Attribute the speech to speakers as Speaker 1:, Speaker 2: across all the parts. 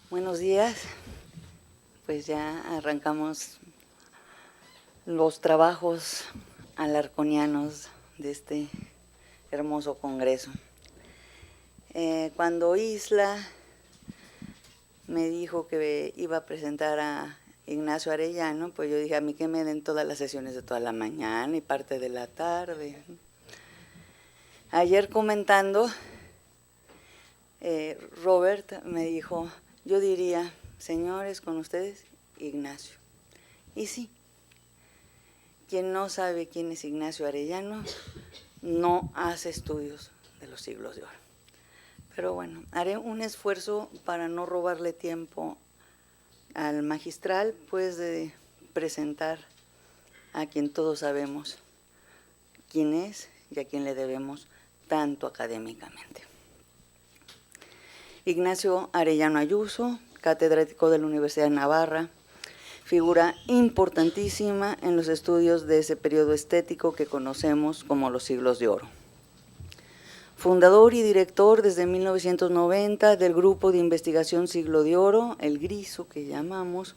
Speaker 1: Buenos días, pues ya arrancamos los trabajos alarconianos de este hermoso congreso. Cuando Isla me dijo que iba a presentar a Ignacio Arellano, pues yo dije, a mí que me den todas las sesiones de toda la mañana y parte de la tarde. Ayer comentando, Robert me dijo, yo diría, señores, con ustedes, Ignacio. Y sí, quien no sabe quién es Ignacio Arellano no hace estudios de los siglos de oro. Pero bueno, haré un esfuerzo para no robarle tiempo al magistral, pues de presentar a quien todos sabemos quién es y a quien le debemos tanto académicamente. Ignacio Arellano Ayuso, catedrático de la Universidad de Navarra, figura importantísima en los estudios de ese periodo estético que conocemos como los siglos de oro. Fundador y director desde 1990 del Grupo de Investigación Siglo de Oro, el GRISO que llamamos,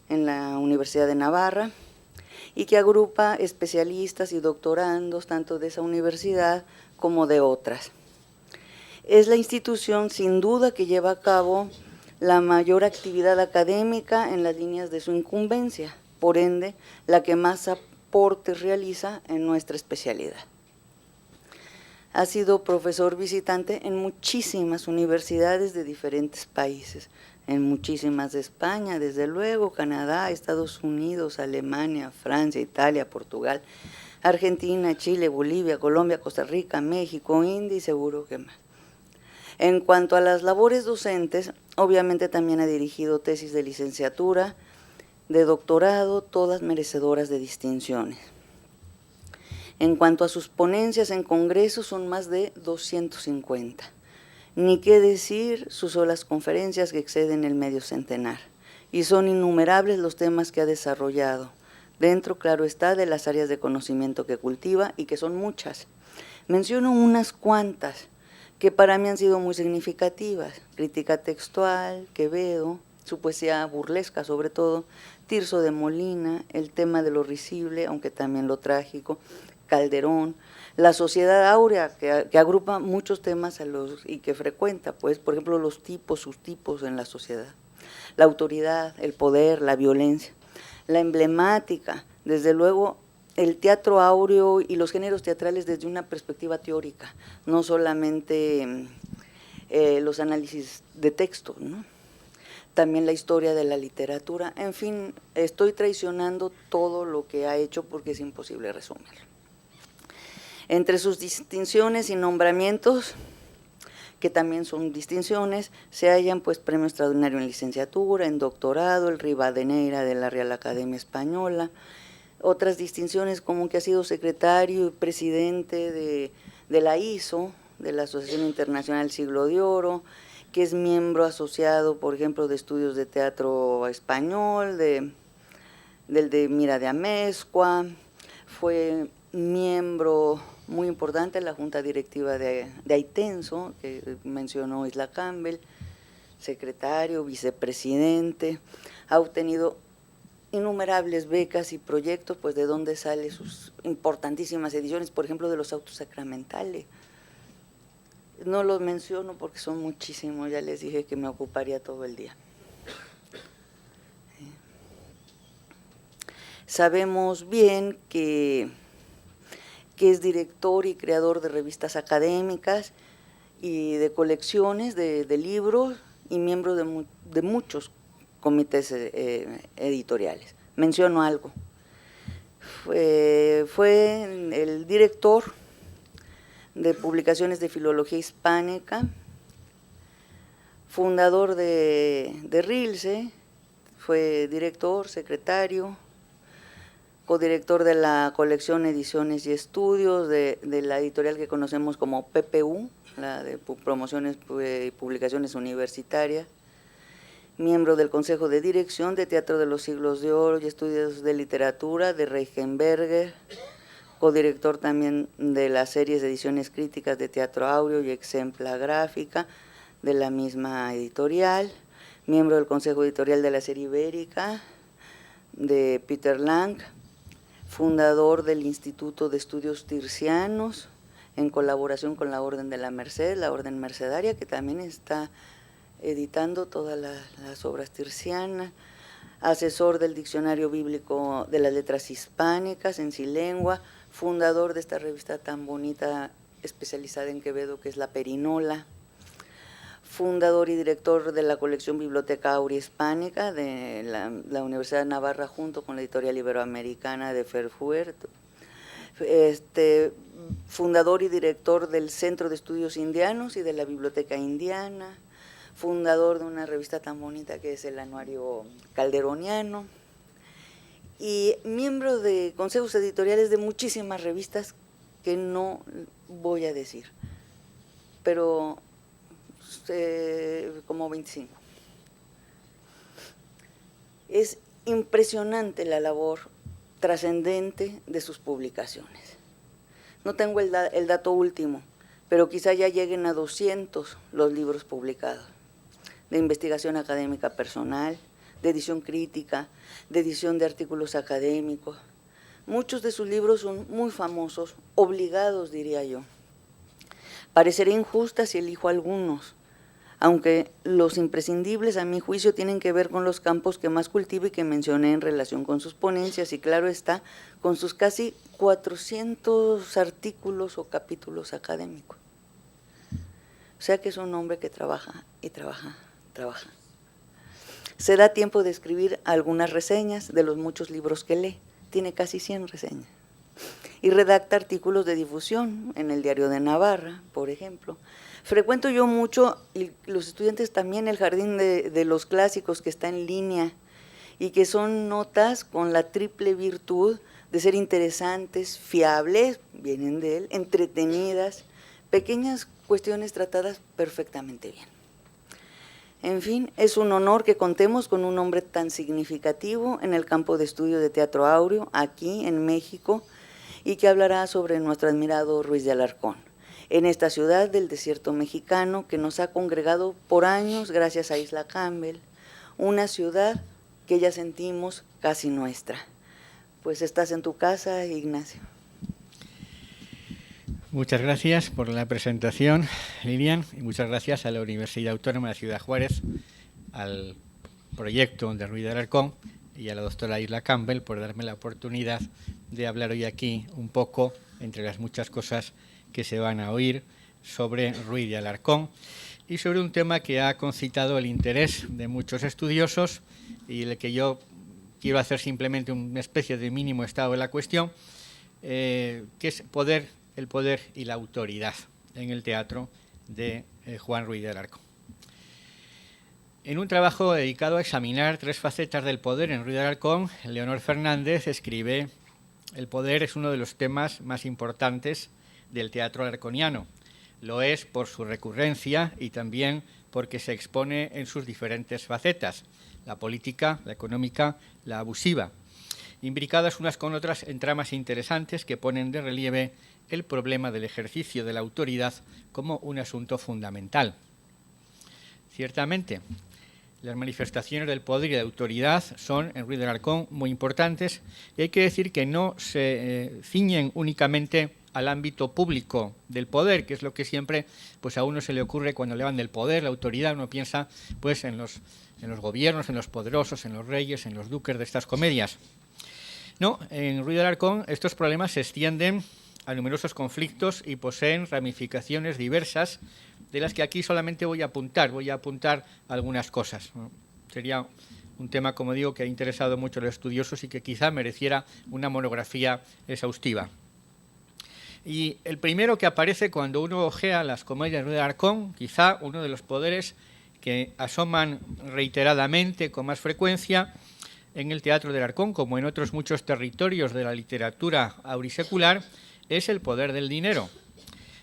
Speaker 1: en la Universidad de Navarra, y que agrupa especialistas y doctorandos tanto de esa universidad como de otras. Es la institución sin duda que lleva a cabo la mayor actividad académica en las líneas de su incumbencia, por ende, la que más aportes realiza en nuestra especialidad. Ha sido profesor visitante en muchísimas universidades de diferentes países, en muchísimas de España, desde luego, Canadá, Estados Unidos, Alemania, Francia, Italia, Portugal, Argentina, Chile, Bolivia, Colombia, Costa Rica, México, India y seguro que más. En cuanto a las labores docentes, obviamente también ha dirigido tesis de licenciatura, de doctorado, todas merecedoras de distinciones. En cuanto a sus ponencias en congresos, son más de 250. Ni qué decir sus solas conferencias que exceden el medio centenar. Y son innumerables los temas que ha desarrollado. Dentro, claro está, de las áreas de conocimiento que cultiva y que son muchas. Menciono unas cuantas que para mí han sido muy significativas: crítica textual, Quevedo, su poesía burlesca sobre todo, Tirso de Molina, el tema de lo risible, aunque también lo trágico, Calderón, la sociedad áurea, que agrupa muchos temas y que frecuenta, pues, por ejemplo, los tipos, sus tipos en la sociedad, la autoridad, el poder, la violencia, la emblemática, desde luego, el teatro áureo y los géneros teatrales desde una perspectiva teórica, no solamente los análisis de texto, ¿no? También la historia de la literatura, en fin, estoy traicionando todo lo que ha hecho porque es imposible resumirlo. Entre sus distinciones y nombramientos, que también son distinciones, se hallan pues premio extraordinario en licenciatura, en doctorado, el Rivadeneira de la Real Academia Española, otras distinciones como que ha sido secretario y presidente de la ISO, de la Asociación Internacional Siglo de Oro, que es miembro asociado, por ejemplo, de estudios de teatro español, del de Mira de Amezcua, fue miembro muy importante de la Junta Directiva de Aitenso, que mencionó Isla Campbell, secretario, vicepresidente, ha obtenido innumerables becas y proyectos, pues de donde salen sus importantísimas ediciones, por ejemplo, de los autos sacramentales. No los menciono porque son muchísimos, ya les dije que me ocuparía todo el día. Sabemos bien que es director y creador de revistas académicas y de colecciones de libros y miembro de muchos comités editoriales. Menciono algo. Fue el director de publicaciones de filología hispánica, fundador de RILSE, fue director, secretario, codirector de la colección Ediciones y Estudios de la editorial que conocemos como PPU, la de Promociones y Publicaciones Universitarias, miembro del Consejo de Dirección de Teatro de los Siglos de Oro y Estudios de Literatura de Reichenberger, codirector también de las series de ediciones críticas de Teatro Áureo y Exempla Gráfica de la misma editorial, miembro del Consejo Editorial de la Serie Ibérica, de Peter Lang, fundador del Instituto de Estudios Tirsianos, en colaboración con la Orden de la Merced, la Orden Mercedaria, que también está editando todas las obras tirsianas, asesor del Diccionario Bíblico de las Letras Hispánicas en Silengua, fundador de esta revista tan bonita especializada en Quevedo que es La Perinola, fundador y director de la colección Biblioteca Aurea Hispánica de la Universidad de Navarra junto con la editorial iberoamericana de Ferfuert, fundador y director del Centro de Estudios Indianos y de la Biblioteca Indiana, fundador de una revista tan bonita que es el Anuario Calderoniano, y miembro de consejos editoriales de muchísimas revistas que no voy a decir, pero como 25. Es impresionante la labor trascendente de sus publicaciones. No tengo el dato último, pero quizá ya lleguen a 200 los libros publicados, de investigación académica personal, de edición crítica, de edición de artículos académicos. Muchos de sus libros son muy famosos, obligados diría yo. Pareceré injusta si elijo algunos, aunque los imprescindibles a mi juicio tienen que ver con los campos que más cultivo y que mencioné en relación con sus ponencias y claro está, con sus casi 400 artículos o capítulos académicos. O sea que es un hombre que trabaja y trabaja. Se da tiempo de escribir algunas reseñas de los muchos libros que lee, tiene casi 100 reseñas, y redacta artículos de difusión en el Diario de Navarra, por ejemplo. Frecuento yo mucho, y los estudiantes también, el Jardín de los Clásicos que está en línea, y que son notas con la triple virtud de ser interesantes, fiables, vienen de él, entretenidas, pequeñas cuestiones tratadas perfectamente bien. En fin, es un honor que contemos con un hombre tan significativo en el campo de estudio de teatro áureo, aquí en México, y que hablará sobre nuestro admirado Ruiz de Alarcón, en esta ciudad del desierto mexicano que nos ha congregado por años gracias a Isla Campbell, una ciudad que ya sentimos casi nuestra. Pues estás en tu casa, Ignacio.
Speaker 2: Muchas gracias por la presentación, Lilian, y muchas gracias a la Universidad Autónoma de Ciudad Juárez, al proyecto de Ruiz de Alarcón y a la doctora Isla Campbell por darme la oportunidad de hablar hoy aquí un poco, entre las muchas cosas que se van a oír, sobre Ruiz de Alarcón y sobre un tema que ha concitado el interés de muchos estudiosos y el que yo quiero hacer simplemente una especie de mínimo estado de la cuestión, que es el poder y la autoridad en el teatro de Juan Ruiz de Alarcón. En un trabajo dedicado a examinar 3 facetas del poder en Ruiz de Alarcón, Leonor Fernández escribe: el poder es uno de los temas más importantes del teatro alarconiano. Lo es por su recurrencia y también porque se expone en sus diferentes facetas, la política, la económica, la abusiva, imbricadas unas con otras en tramas interesantes que ponen de relieve el problema del ejercicio de la autoridad como un asunto fundamental. Ciertamente, las manifestaciones del poder y de autoridad son, en Ruiz de Alarcón, muy importantes, y hay que decir que no se ciñen únicamente al ámbito público del poder, que es lo que siempre pues a uno se le ocurre cuando le hablan del poder, la autoridad. Uno piensa pues en los gobiernos, en los poderosos, en los reyes, en los duques de estas comedias. No, en Ruiz de Alarcón estos problemas se extienden a numerosos conflictos y poseen ramificaciones diversas, de las que aquí solamente voy a apuntar algunas cosas. Sería un tema, como digo, que ha interesado mucho a los estudiosos y que quizá mereciera una monografía exhaustiva. Y el primero que aparece cuando uno ojea las comedias de Ruiz de Alarcón, quizá uno de los poderes que asoman reiteradamente con más frecuencia en el teatro de Alarcón, como en otros muchos territorios de la literatura aurisecular, es el poder del dinero.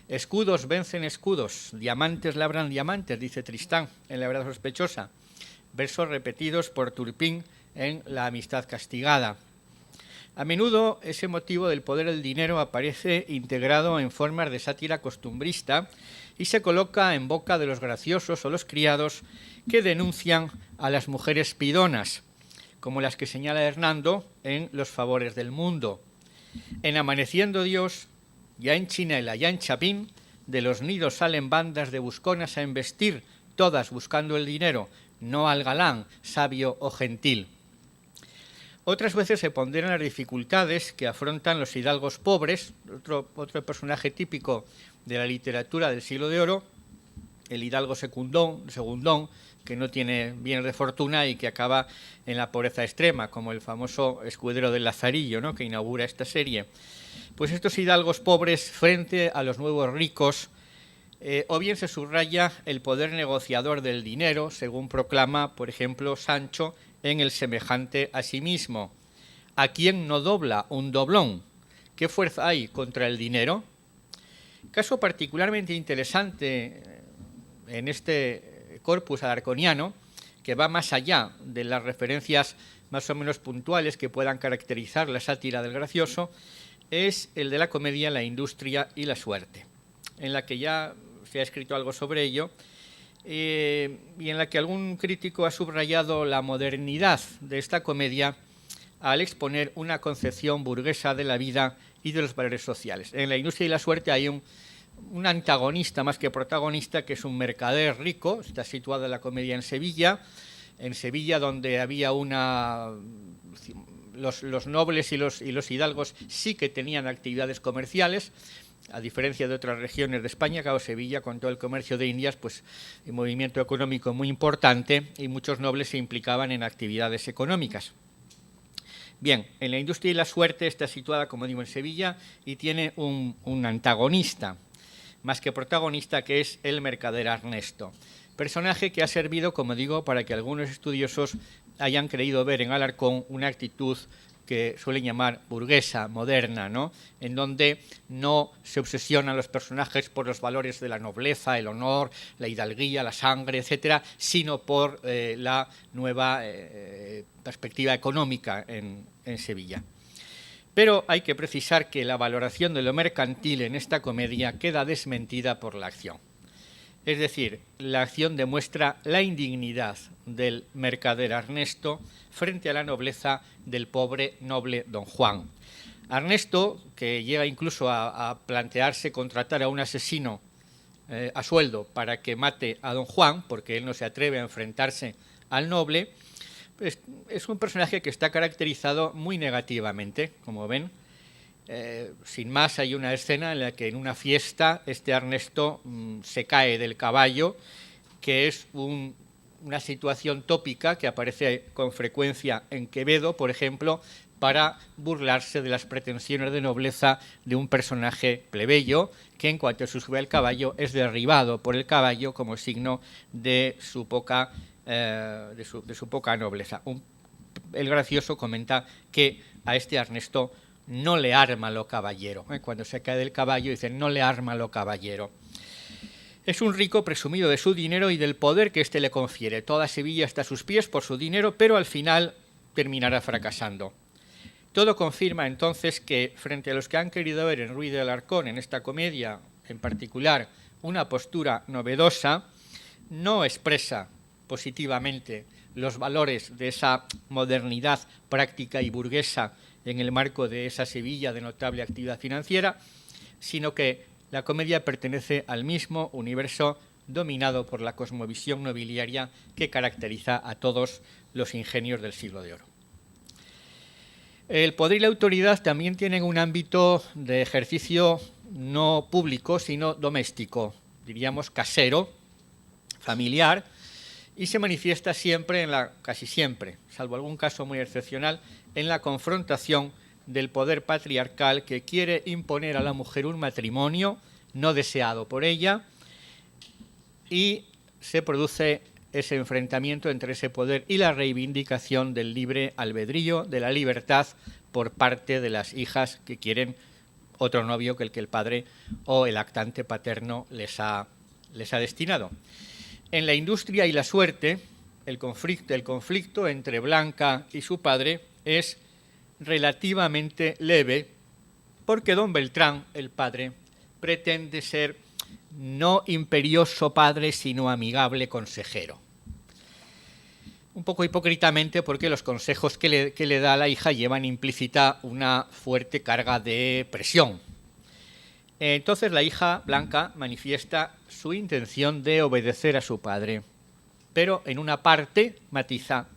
Speaker 2: Escudos vencen escudos, diamantes labran diamantes, dice Tristán en La verdad sospechosa, versos repetidos por Turpin en La amistad castigada. A menudo ese motivo del poder del dinero aparece integrado en formas de sátira costumbrista y se coloca en boca de los graciosos o los criados que denuncian a las mujeres pidonas, como las que señala Hernando en Los favores del mundo. En Amaneciendo Dios, ya en Chinela, ya en Chapín, de los nidos salen bandas de busconas a embestir, todas buscando el dinero, no al galán, sabio o gentil. Otras veces se ponderan las dificultades que afrontan los hidalgos pobres, otro personaje típico de la literatura del Siglo de Oro, el hidalgo segundón, que no tiene bienes de fortuna y que acaba en la pobreza extrema, como el famoso escudero del Lazarillo, ¿no?, que inaugura esta serie. Pues estos hidalgos pobres frente a los nuevos ricos, o bien se subraya el poder negociador del dinero, según proclama, por ejemplo, Sancho en El semejante a sí mismo. ¿A quién no dobla un doblón? ¿Qué fuerza hay contra el dinero? Caso particularmente interesante en este corpus alarconiano, que va más allá de las referencias más o menos puntuales que puedan caracterizar la sátira del gracioso, es el de la comedia La industria y la suerte, en la que ya se ha escrito algo sobre ello, y en la que algún crítico ha subrayado la modernidad de esta comedia al exponer una concepción burguesa de la vida y de los valores sociales. En La industria y la suerte hay un antagonista más que protagonista, que es un mercader rico. Está situada la comedia en Sevilla, donde había los nobles y los hidalgos sí que tenían actividades comerciales, a diferencia de otras regiones de España. Claro, Sevilla, con todo el comercio de Indias, pues un movimiento económico muy importante, y muchos nobles se implicaban en actividades económicas. Bien, en La industria y la suerte está situada, como digo, en Sevilla, y tiene un antagonista, más que protagonista, que es el mercader Ernesto, personaje que ha servido, como digo, para que algunos estudiosos hayan creído ver en Alarcón una actitud que suelen llamar burguesa, moderna, ¿no?, en donde no se obsesionan los personajes por los valores de la nobleza, el honor, la hidalguía, la sangre, etcétera, sino por la nueva perspectiva económica en Sevilla. Pero hay que precisar que la valoración de lo mercantil en esta comedia queda desmentida por la acción. Es decir, la acción demuestra la indignidad del mercader Ernesto frente a la nobleza del pobre noble don Juan. Ernesto, que llega incluso a plantearse contratar a un asesino a sueldo para que mate a don Juan, porque él no se atreve a enfrentarse al noble, pues es un personaje que está caracterizado muy negativamente, como ven. Sin más, hay una escena en la que en una fiesta este Ernesto se cae del caballo, que es una situación tópica que aparece con frecuencia en Quevedo, por ejemplo, para burlarse de las pretensiones de nobleza de un personaje plebeyo que, en cuanto se sube al caballo, es derribado por el caballo como signo de su poca nobleza. El gracioso comenta que a este Ernesto no le arma lo caballero. Cuando se cae del caballo dice, no le arma lo caballero. Es un rico presumido de su dinero y del poder que éste le confiere. Toda Sevilla está a sus pies por su dinero, pero al final terminará fracasando. Todo confirma entonces que, frente a los que han querido ver en Ruiz de Alarcón, en esta comedia en particular, una postura novedosa, no expresa positivamente los valores de esa modernidad práctica y burguesa en el marco de esa Sevilla de notable actividad financiera, sino que la comedia pertenece al mismo universo dominado por la cosmovisión nobiliaria que caracteriza a todos los ingenios del Siglo de Oro. El poder y la autoridad también tienen un ámbito de ejercicio no público, sino doméstico, diríamos casero, familiar, y se manifiesta siempre, casi siempre, salvo algún caso muy excepcional, en la confrontación del poder patriarcal que quiere imponer a la mujer un matrimonio no deseado por ella, y se produce ese enfrentamiento entre ese poder y la reivindicación del libre albedrío, de la libertad por parte de las hijas que quieren otro novio que el padre o el actante paterno les ha destinado. En La industria y la suerte, el conflicto entre Blanca y su padre es relativamente leve, porque don Beltrán, el padre, pretende ser no imperioso padre, sino amigable consejero. Un poco hipócritamente, porque los consejos que le da a la hija llevan implícita una fuerte carga de presión. Entonces la hija Blanca manifiesta su intención de obedecer a su padre, pero en una parte matiza: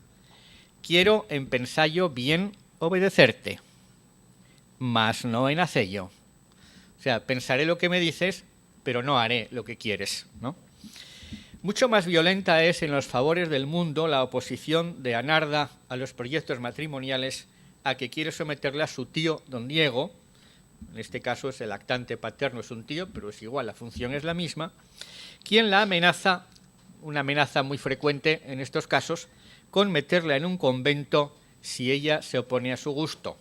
Speaker 2: quiero en pensallo bien obedecerte, mas no en hacello. O sea, pensaré lo que me dices, pero no haré lo que quieres, ¿no? Mucho más violenta es en los favores del mundo la oposición de Anarda a los proyectos matrimoniales a que quiere someterle a su tío don Diego. En este caso es el lactante paterno, es un tío, pero es igual, la función es la misma, quien la amenaza, una amenaza muy frecuente en estos casos, con meterla en un convento si ella se opone a su gusto.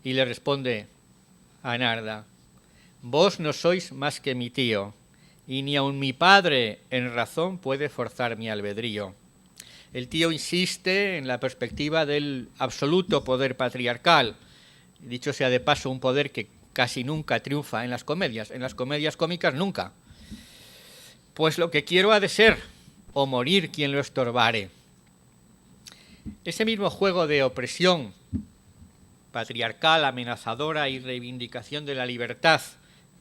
Speaker 2: Y le responde a Anarda: vos no sois más que mi tío, y ni aun mi padre en razón puede forzar mi albedrío. El tío insiste en la perspectiva del absoluto poder patriarcal, dicho sea de paso, un poder que casi nunca triunfa en las comedias cómicas nunca. Pues lo que quiero ha de ser, o morir quien lo estorbare. Ese mismo juego de opresión patriarcal, amenazadora y reivindicación de la libertad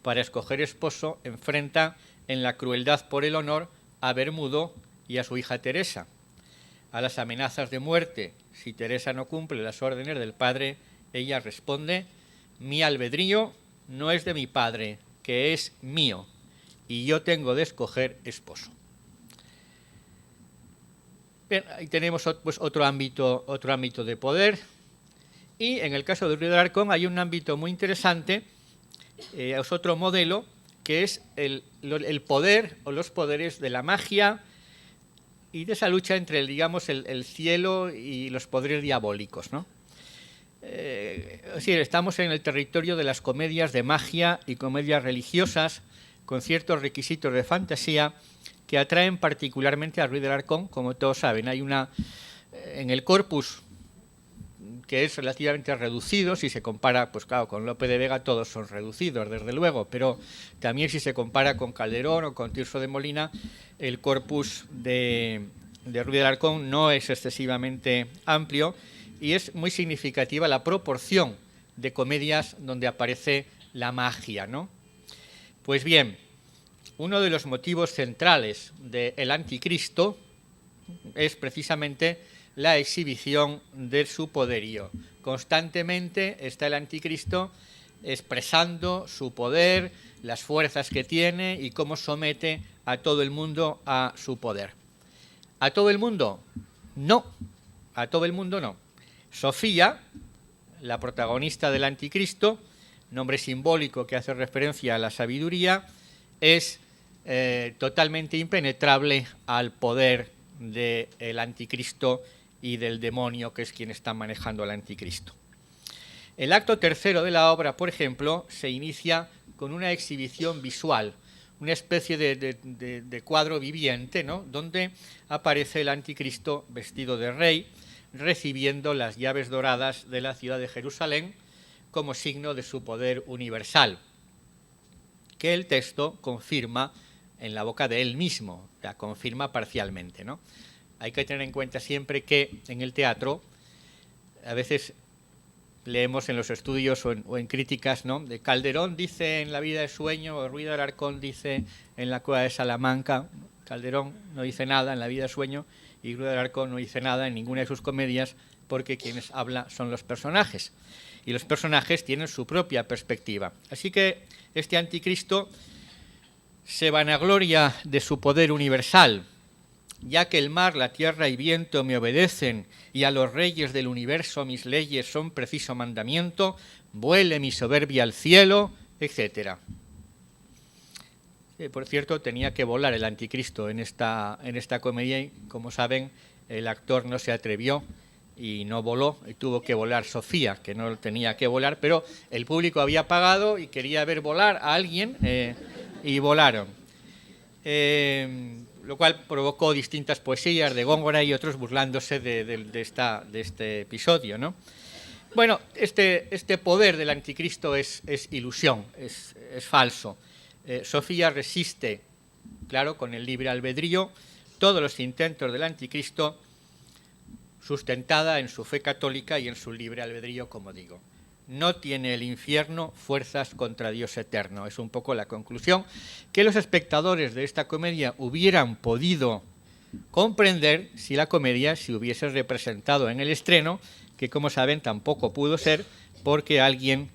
Speaker 2: para escoger esposo enfrenta en la crueldad por el honor a Bermudo y a su hija Teresa. A las amenazas de muerte, si Teresa no cumple las órdenes del padre, ella responde: mi albedrío no es de mi padre, que es mío, y yo tengo de escoger esposo. Bien, ahí tenemos pues, otro ámbito de poder. Y en el caso de Ruiz de Alarcón hay un ámbito muy interesante, es otro modelo, que es el poder o los poderes de la magia y de esa lucha entre, digamos, el cielo y los poderes diabólicos, ¿no? Es decir, estamos en el territorio de las comedias de magia y comedias religiosas con ciertos requisitos de fantasía que atraen particularmente a Ruiz de Alarcón. Como todos saben, hay en el corpus, que es relativamente reducido, si se compara, pues claro, con Lope de Vega todos son reducidos, desde luego, pero también si se compara con Calderón o con Tirso de Molina, el corpus de Ruiz de Alarcón no es excesivamente amplio y es muy significativa la proporción de comedias donde aparece la magia, ¿no? Pues bien, uno de los motivos centrales del Anticristo es precisamente la exhibición de su poderío. Constantemente está el Anticristo expresando su poder, las fuerzas que tiene y cómo somete a todo el mundo a su poder. ¿A todo el mundo? No. A todo el mundo no. Sofía, la protagonista del Anticristo, nombre simbólico que hace referencia a la sabiduría, es totalmente impenetrable al poder del Anticristo y del demonio, que es quien está manejando al Anticristo. El acto tercero de la obra, por ejemplo, se inicia con una exhibición visual, una especie de cuadro viviente, ¿no?, donde aparece el Anticristo vestido de rey, recibiendo las llaves doradas de la ciudad de Jerusalén como signo de su poder universal, que el texto confirma en la boca de él mismo, la confirma parcialmente, ¿no? Hay que tener en cuenta siempre que en el teatro, a veces leemos en los estudios o en críticas, ¿no?, de Calderón dice en La vida de sueño, o Ruiz de Alarcón dice en La cueva de Salamanca. Calderón no dice nada en La vida de sueño y Ruiz de Alarcón no dice nada en ninguna de sus comedias, porque quienes hablan son los personajes. Y los personajes tienen su propia perspectiva. Así que este Anticristo se vanagloria de su poder universal, ya que el mar, la tierra y viento me obedecen, y a los reyes del universo mis leyes son preciso mandamiento, vuele mi soberbia al cielo, etc. Por cierto, tenía que volar el Anticristo en esta comedia, y como saben, el actor no se atrevió y no voló, y tuvo que volar Sofía, que no tenía que volar, pero el público había pagado y quería ver volar a alguien, y volaron. Lo cual provocó distintas poesías de Góngora y otros burlándose de este episodio, ¿no? Bueno, este poder del Anticristo es ilusión, es falso. Sofía resiste, claro, con el libre albedrío, todos los intentos del anticristo, sustentada en su fe católica y en su libre albedrío, como digo. No tiene el infierno fuerzas contra Dios eterno. Es un poco la conclusión que los espectadores de esta comedia hubieran podido comprender si la comedia se hubiese representado en el estreno, que como saben tampoco pudo ser porque alguien,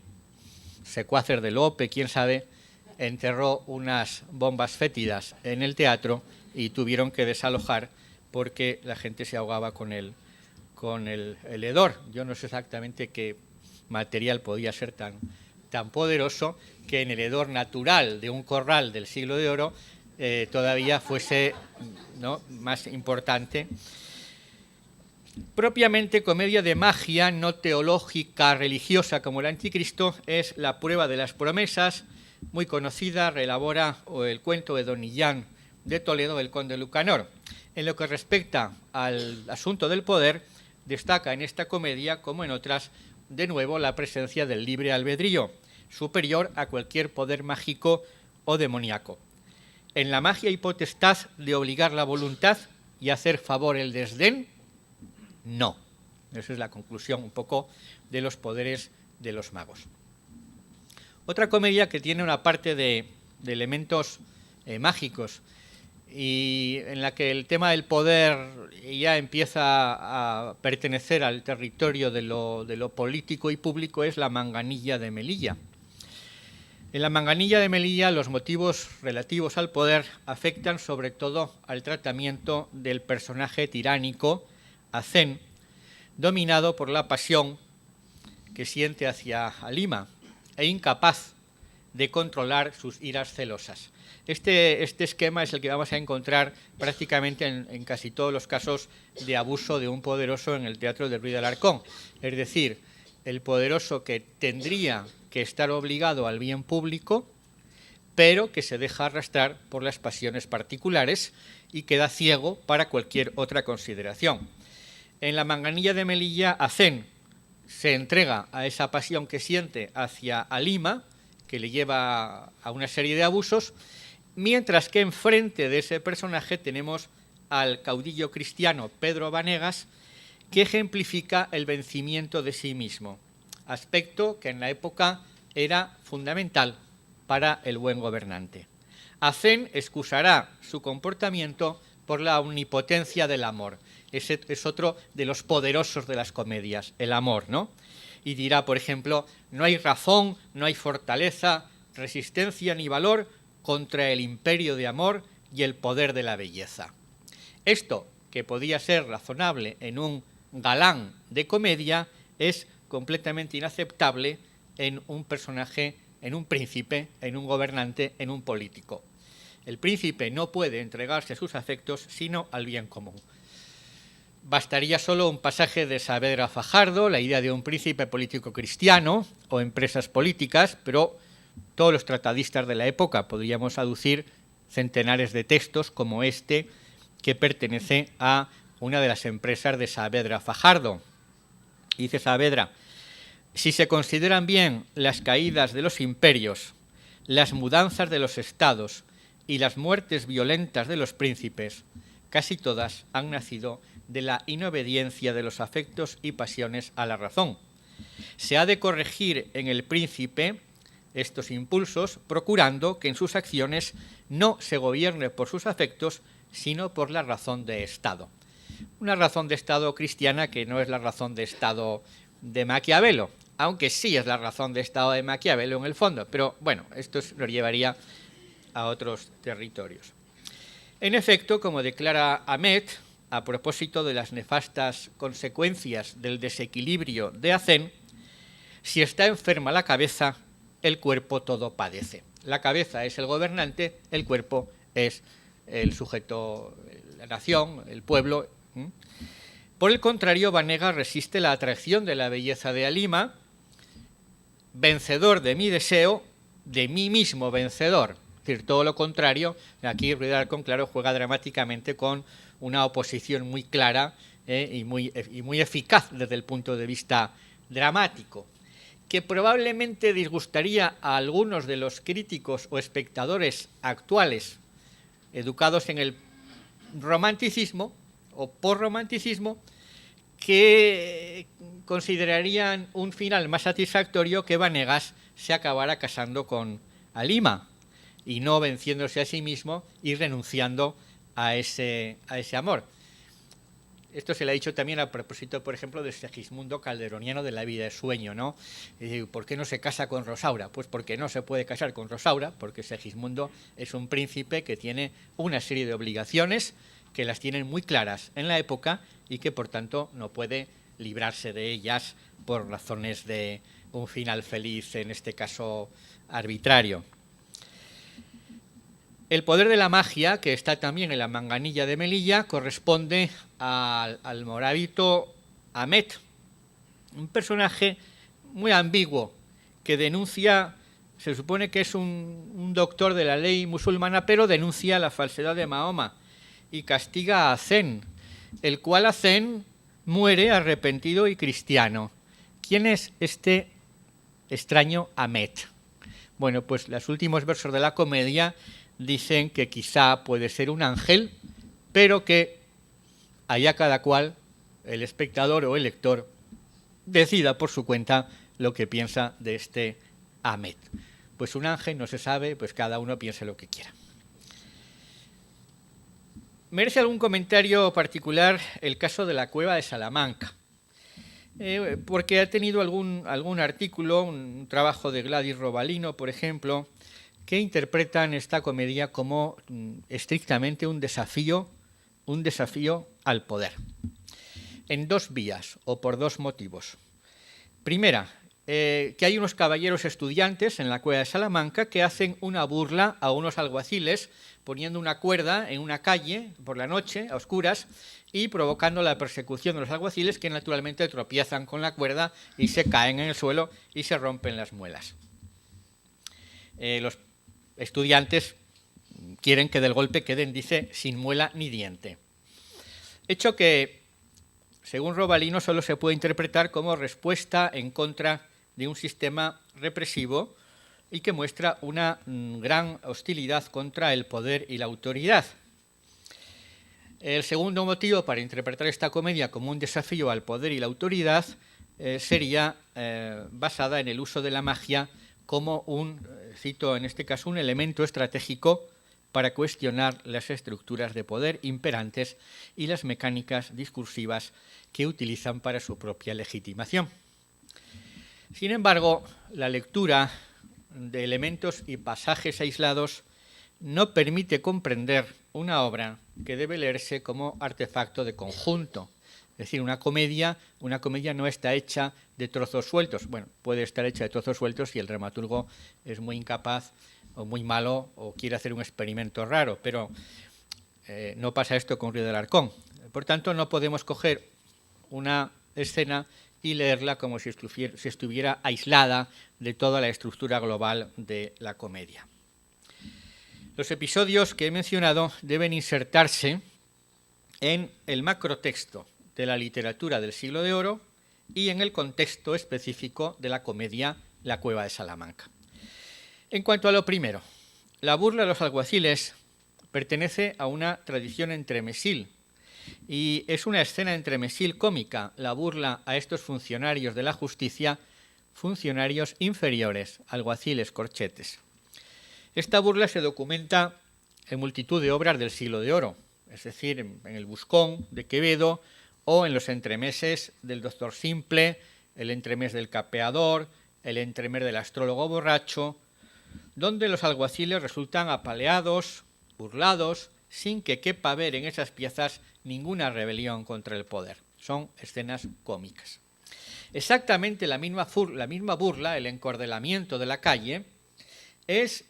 Speaker 2: secuaces de Lope, quién sabe, enterró unas bombas fétidas en el teatro y tuvieron que desalojar porque la gente se ahogaba con el hedor. Yo no sé exactamente qué material podía ser tan poderoso que en el hedor natural de un corral del siglo de oro todavía fuese, ¿no?, más importante. Propiamente comedia de magia, no teológica, religiosa como el Anticristo, es La prueba de las promesas, muy conocida, reelabora el cuento de Don Illán de Toledo, el conde Lucanor. En lo que respecta al asunto del poder, destaca en esta comedia, como en otras, de nuevo la presencia del libre albedrío, superior a cualquier poder mágico o demoníaco. En la magia y potestad de obligar la voluntad y hacer favor el desdén, no. Esa es la conclusión un poco de los poderes de los magos. Otra comedia que tiene una parte de elementos mágicos y en la que el tema del poder ya empieza a pertenecer al territorio de lo político y público es La manganilla de Melilla. En La manganilla de Melilla los motivos relativos al poder afectan sobre todo al tratamiento del personaje tiránico Hazén, dominado por la pasión que siente hacia Halima e incapaz de controlar sus iras celosas. Este esquema es el que vamos a encontrar prácticamente en casi todos los casos de abuso de un poderoso en el teatro de Ruiz de Alarcón. Es decir, el poderoso que tendría que estar obligado al bien público, pero que se deja arrastrar por las pasiones particulares y queda ciego para cualquier otra consideración. En La manganilla de Melilla, Hazén se entrega a esa pasión que siente hacia Halima, que le lleva a una serie de abusos, mientras que enfrente de ese personaje tenemos al caudillo cristiano Pedro Vanegas, que ejemplifica el vencimiento de sí mismo, aspecto que en la época era fundamental para el buen gobernante. Hazén excusará su comportamiento por la omnipotencia del amor. Ese es otro de los poderosos de las comedias, el amor, ¿no? Y dirá, por ejemplo, no hay razón, no hay fortaleza, resistencia ni valor contra el imperio de amor y el poder de la belleza. Esto, que podía ser razonable en un galán de comedia, es completamente inaceptable en un personaje, en un príncipe, en un gobernante, en un político. El príncipe no puede entregarse a sus afectos sino al bien común. Bastaría solo un pasaje de Saavedra Fajardo, la idea de un príncipe político cristiano o empresas políticas, pero todos los tratadistas de la época podríamos aducir centenares de textos como este, que pertenece a una de las empresas de Saavedra Fajardo. Dice Saavedra: si se consideran bien las caídas de los imperios, las mudanzas de los estados y las muertes violentas de los príncipes, casi todas han nacido de la inobediencia de los afectos y pasiones a la razón. Se ha de corregir en el príncipe estos impulsos, procurando que en sus acciones no se gobierne por sus afectos, sino por la razón de Estado. Una razón de Estado cristiana que no es la razón de Estado de Maquiavelo, aunque sí es la razón de Estado de Maquiavelo en el fondo, pero bueno, esto nos llevaría a otros territorios. En efecto, como declara Hamet, a propósito de las nefastas consecuencias del desequilibrio de Hazén, si está enferma la cabeza, el cuerpo todo padece. La cabeza es el gobernante, el cuerpo es el sujeto, la nación, el pueblo. Por el contrario, Vanegas resiste la atracción de la belleza de Halima, vencedor de mi deseo, de mí mismo vencedor. Es decir, todo lo contrario. Aquí Ruiz de Alarcón, claro, juega dramáticamente con una oposición muy clara y muy eficaz desde el punto de vista dramático. que probablemente disgustaría a algunos de los críticos o espectadores actuales educados en el romanticismo o posromanticismo, que considerarían un final más satisfactorio que Vanegas se acabara casando con Halima y no venciéndose a sí mismo y renunciando a ese amor. Esto se le ha dicho también a propósito, por ejemplo, de Segismundo Calderoniano de La vida de sueño, ¿no? ¿Por qué no se casa con Rosaura? Pues porque no se puede casar con Rosaura, porque Segismundo es un príncipe que tiene una serie de obligaciones que las tienen muy claras en la época y que, por tanto, no puede librarse de ellas por razones de un final feliz, en este caso arbitrario. El poder de la magia, que está también en la Manganilla de Melilla, corresponde al morabito Ahmed, un personaje muy ambiguo que denuncia, se supone que es un doctor de la ley musulmana, pero denuncia la falsedad de Mahoma y castiga a Azen, el cual Azen muere arrepentido y cristiano. ¿Quién es este extraño Ahmed? Bueno, pues los últimos versos de la comedia dicen que quizá puede ser un ángel, pero que allá cada cual, el espectador o el lector, decida por su cuenta lo que piensa de este Ahmed. Pues un ángel no se sabe, pues cada uno piense lo que quiera. Merece algún comentario particular el caso de la cueva de Salamanca, porque ha tenido algún artículo, un trabajo de Gladys Robalino, por ejemplo, que interpretan esta comedia como estrictamente un desafío al poder, en dos vías o por dos motivos. Primera, que hay unos caballeros estudiantes en la cueva de Salamanca que hacen una burla a unos alguaciles poniendo una cuerda en una calle por la noche, a oscuras, y provocando la persecución de los alguaciles, que naturalmente tropiezan con la cuerda y se caen en el suelo y se rompen las muelas. Los estudiantes quieren que del golpe queden, dice, sin muela ni diente. Hecho que, según Robalino, solo se puede interpretar como respuesta en contra de un sistema represivo y que muestra una gran hostilidad contra el poder y la autoridad. El segundo motivo para interpretar esta comedia como un desafío al poder y la autoridad sería basada en el uso de la magia como cito en este caso, un elemento estratégico para cuestionar las estructuras de poder imperantes y las mecánicas discursivas que utilizan para su propia legitimación. Sin embargo, la lectura de elementos y pasajes aislados no permite comprender una obra que debe leerse como artefacto de conjunto. Es decir, una comedia no está hecha de trozos sueltos. Bueno, puede estar hecha de trozos sueltos si el dramaturgo es muy incapaz o muy malo o quiere hacer un experimento raro, pero no pasa esto con Ruiz de Alarcón. Por tanto, no podemos coger una escena y leerla como si estuviera aislada de toda la estructura global de la comedia. Los episodios que he mencionado deben insertarse en el macrotexto de la literatura del Siglo de Oro y en el contexto específico de la comedia La cueva de Salamanca. En cuanto a lo primero, la burla de los alguaciles pertenece a una tradición entremesil y es una escena entremesil cómica, la burla a estos funcionarios de la justicia, funcionarios inferiores, alguaciles, corchetes. Esta burla se documenta en multitud de obras del Siglo de Oro, es decir, en el Buscón de Quevedo o en los entremeses del Doctor Simple, el entremés del capeador, el entremés del astrólogo borracho, donde los alguaciles resultan apaleados, burlados, sin que quepa ver en esas piezas ninguna rebelión contra el poder. Son escenas cómicas. Exactamente la misma burla, el encordelamiento de la calle, es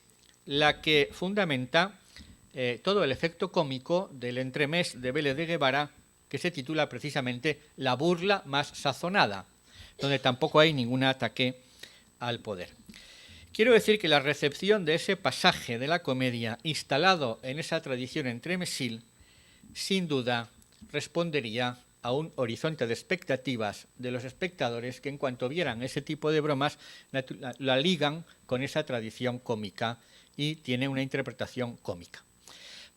Speaker 2: la que fundamenta todo el efecto cómico del entremés de Vélez de Guevara, que se titula precisamente La burla más sazonada, donde tampoco hay ningún ataque al poder. Quiero decir que la recepción de ese pasaje de la comedia instalado en esa tradición entremesil, sin duda, respondería a un horizonte de expectativas de los espectadores que en cuanto vieran ese tipo de bromas la ligan con esa tradición cómica y tiene una interpretación cómica.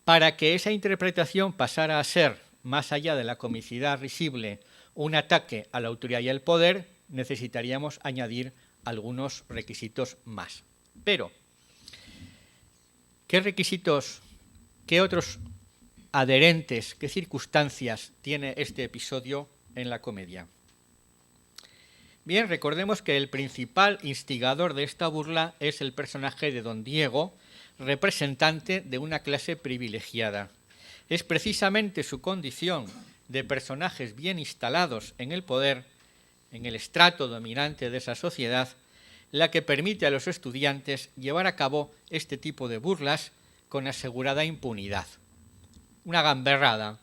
Speaker 2: Para que esa interpretación pasara a ser, más allá de la comicidad risible, un ataque a la autoridad y al poder, necesitaríamos añadir algunos requisitos más. Pero, ¿qué requisitos, qué otros adherentes, qué circunstancias tiene este episodio en la comedia? Bien, recordemos que el principal instigador de esta burla es el personaje de don Diego, representante de una clase privilegiada. Es precisamente su condición de personajes bien instalados en el poder, en el estrato dominante de esa sociedad, la que permite a los estudiantes llevar a cabo este tipo de burlas con asegurada impunidad. Una gamberrada.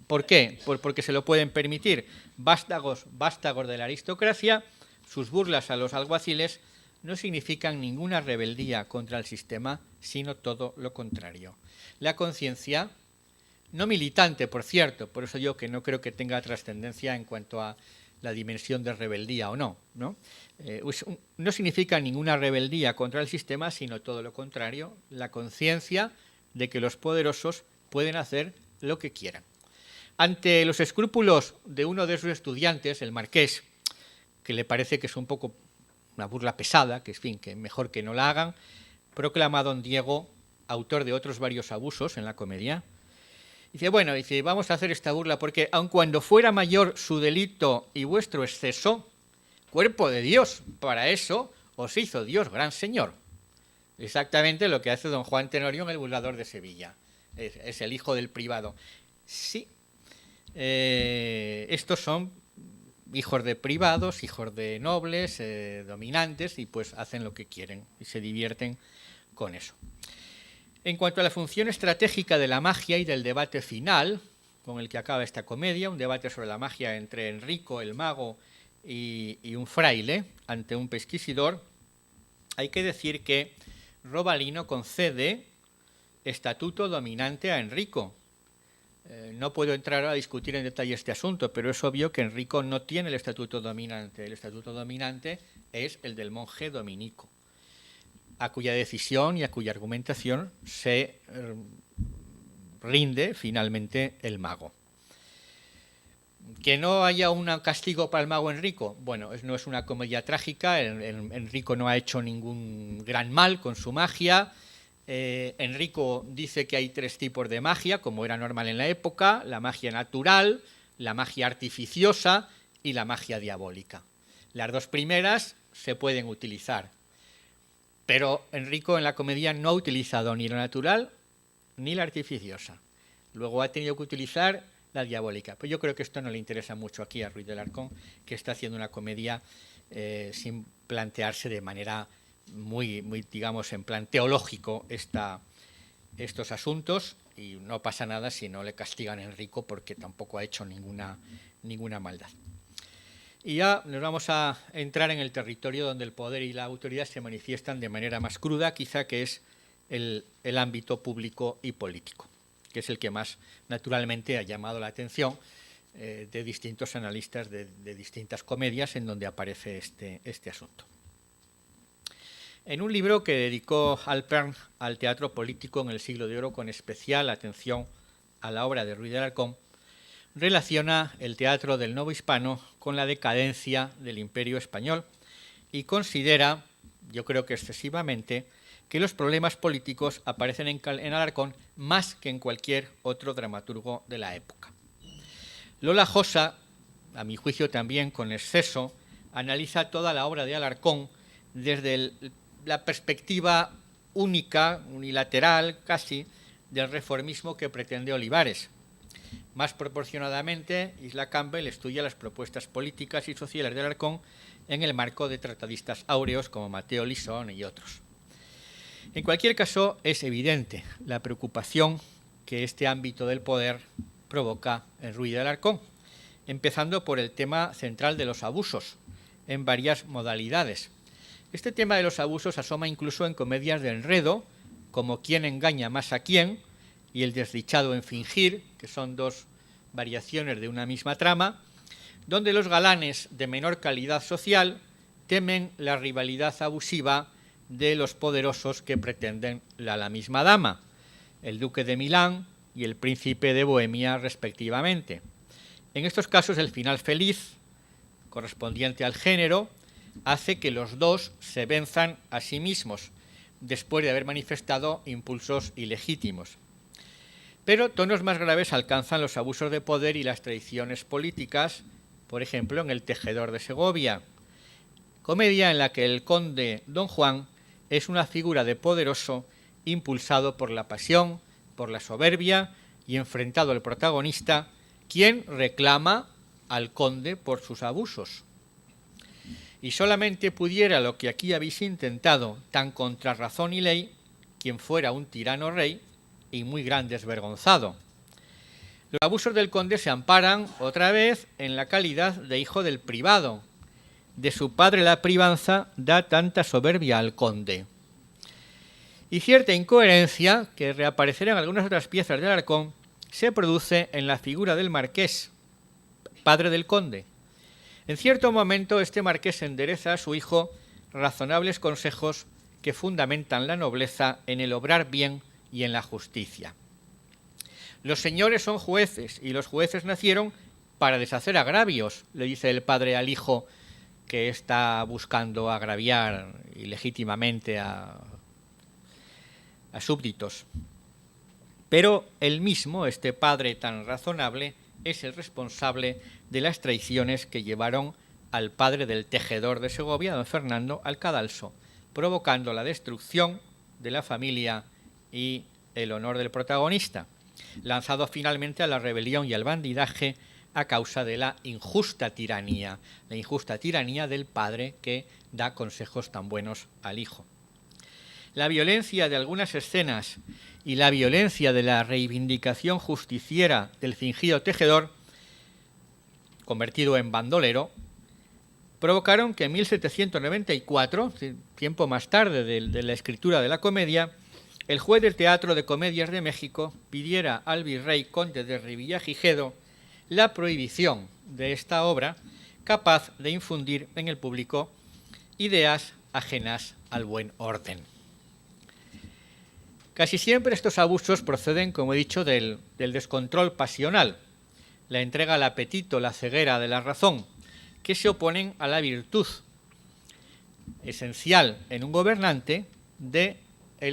Speaker 2: ¿Por qué? Porque se lo pueden permitir. Vástagos de la aristocracia, sus burlas a los alguaciles no significan ninguna rebeldía contra el sistema, sino todo lo contrario. La conciencia, no militante, por cierto, por eso yo que no creo que tenga trascendencia en cuanto a la dimensión de rebeldía o no, no significa ninguna rebeldía contra el sistema, sino todo lo contrario, la conciencia de que los poderosos pueden hacer lo que quieran. Ante los escrúpulos de uno de sus estudiantes, el marqués, que le parece que es un poco una burla pesada, que en fin, que mejor que no la hagan, proclama a don Diego, autor de otros varios abusos en la comedia. Dice, bueno, vamos a hacer esta burla porque aun cuando fuera mayor su delito y vuestro exceso, cuerpo de Dios, para eso os hizo Dios gran señor. Exactamente lo que hace don Juan Tenorio en El burlador de Sevilla. Es el hijo del privado. Sí, estos son hijos de privados, hijos de nobles, dominantes, y pues hacen lo que quieren y se divierten con eso. En cuanto a la función estratégica de la magia y del debate final, con el que acaba esta comedia, un debate sobre la magia entre Enrico, el mago, y un fraile ante un pesquisidor, hay que decir que Robalino concede estatuto dominante a Enrico. No puedo entrar a discutir en detalle este asunto, pero es obvio que Enrico no tiene el estatuto dominante. El estatuto dominante es el del monje dominico, a cuya decisión y a cuya argumentación se rinde finalmente el mago. Que no haya un castigo para el mago Enrico, bueno, no es una comedia trágica, Enrico no ha hecho ningún gran mal con su magia. Enrico dice que hay 3 tipos de magia, como era normal en la época: la magia natural, la magia artificiosa y la magia diabólica. Las 2 primeras se pueden utilizar, pero Enrico en la comedia no ha utilizado ni la natural ni la artificiosa. Luego ha tenido que utilizar la diabólica. Pues yo creo que esto no le interesa mucho aquí a Ruiz de Alarcón, que está haciendo una comedia sin plantearse de manera muy, digamos, en plan teológico estos asuntos, y no pasa nada si no le castigan a Enrico porque tampoco ha hecho ninguna maldad. Y ya nos vamos a entrar en el territorio donde el poder y la autoridad se manifiestan de manera más cruda, quizá, que es el ámbito público y político, que es el que más naturalmente ha llamado la atención de distintos analistas de distintas comedias en donde aparece este asunto. En un libro que dedicó Halpern al teatro político en el Siglo de Oro, con especial atención a la obra de Ruiz de Alarcón, relaciona el teatro del Novohispano con la decadencia del Imperio español y considera, yo creo que excesivamente, que los problemas políticos aparecen en Alarcón más que en cualquier otro dramaturgo de la época. Lola Josa, a mi juicio también con exceso, analiza toda la obra de Alarcón desde la perspectiva única, unilateral casi, del reformismo que pretende Olivares. Más proporcionadamente, Isla Campbell estudia las propuestas políticas y sociales de Alarcón en el marco de tratadistas áureos como Mateo Lisón y otros. En cualquier caso, es evidente la preocupación que este ámbito del poder provoca en Ruiz de Alarcón, empezando por el tema central de los abusos, en varias modalidades. Este tema de los abusos asoma incluso en comedias de enredo, como Quién engaña más a quién y El desdichado en fingir, que son 2 variaciones de una misma trama, donde los galanes de menor calidad social temen la rivalidad abusiva de los poderosos que pretenden la misma dama, el duque de Milán y el príncipe de Bohemia respectivamente. En estos casos el final feliz, correspondiente al género, hace que los dos se venzan a sí mismos, después de haber manifestado impulsos ilegítimos. Pero tonos más graves alcanzan los abusos de poder y las traiciones políticas, por ejemplo, en El tejedor de Segovia, comedia en la que el conde Don Juan es una figura de poderoso impulsado por la pasión, por la soberbia y enfrentado al protagonista, quien reclama al conde por sus abusos. Y solamente pudiera lo que aquí habéis intentado, tan contra razón y ley, quien fuera un tirano rey y muy gran desvergonzado. Los abusos del conde se amparan otra vez en la calidad de hijo del privado. De su padre la privanza da tanta soberbia al conde. Y cierta incoherencia, que reaparecerá en algunas otras piezas del Alarcón, se produce en la figura del marqués, padre del conde. En cierto momento este marqués endereza a su hijo razonables consejos que fundamentan la nobleza en el obrar bien y en la justicia. Los señores son jueces y los jueces nacieron para deshacer agravios, le dice el padre al hijo que está buscando agraviar ilegítimamente a súbditos. Pero él mismo, este padre tan razonable, es el responsable de las traiciones que llevaron al padre del tejedor de Segovia, don Fernando, al cadalso, provocando la destrucción de la familia y el honor del protagonista, lanzado finalmente a la rebelión y al bandidaje a causa de la injusta tiranía del padre que da consejos tan buenos al hijo. La violencia de algunas escenas y la violencia de la reivindicación justiciera del fingido tejedor, convertido en bandolero, provocaron que en 1794, tiempo más tarde de la escritura de la comedia, el juez del Teatro de Comedias de México pidiera al virrey conde de Revillagigedo la prohibición de esta obra, capaz de infundir en el público ideas ajenas al buen orden. Casi siempre estos abusos proceden, como he dicho, del descontrol pasional, la entrega al apetito, la ceguera de la razón, que se oponen a la virtud esencial en un gobernante del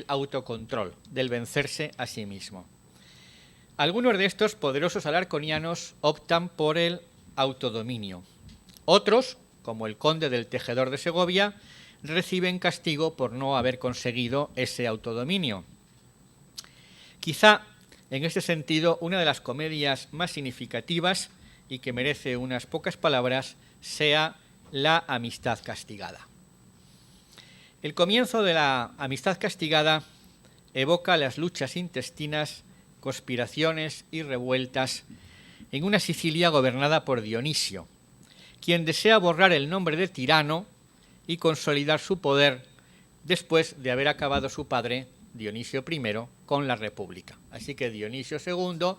Speaker 2: autocontrol, del vencerse a sí mismo. Algunos de estos poderosos alarconianos optan por el autodominio. Otros, como el conde del tejedor de Segovia, reciben castigo por no haber conseguido ese autodominio. Quizá, en este sentido, una de las comedias más significativas y que merece unas pocas palabras sea La amistad castigada. El comienzo de La amistad castigada evoca las luchas intestinas, conspiraciones y revueltas en una Sicilia gobernada por Dionisio, quien desea borrar el nombre de tirano y consolidar su poder después de haber acabado su padre, Dionisio I, con la República. Así que Dionisio II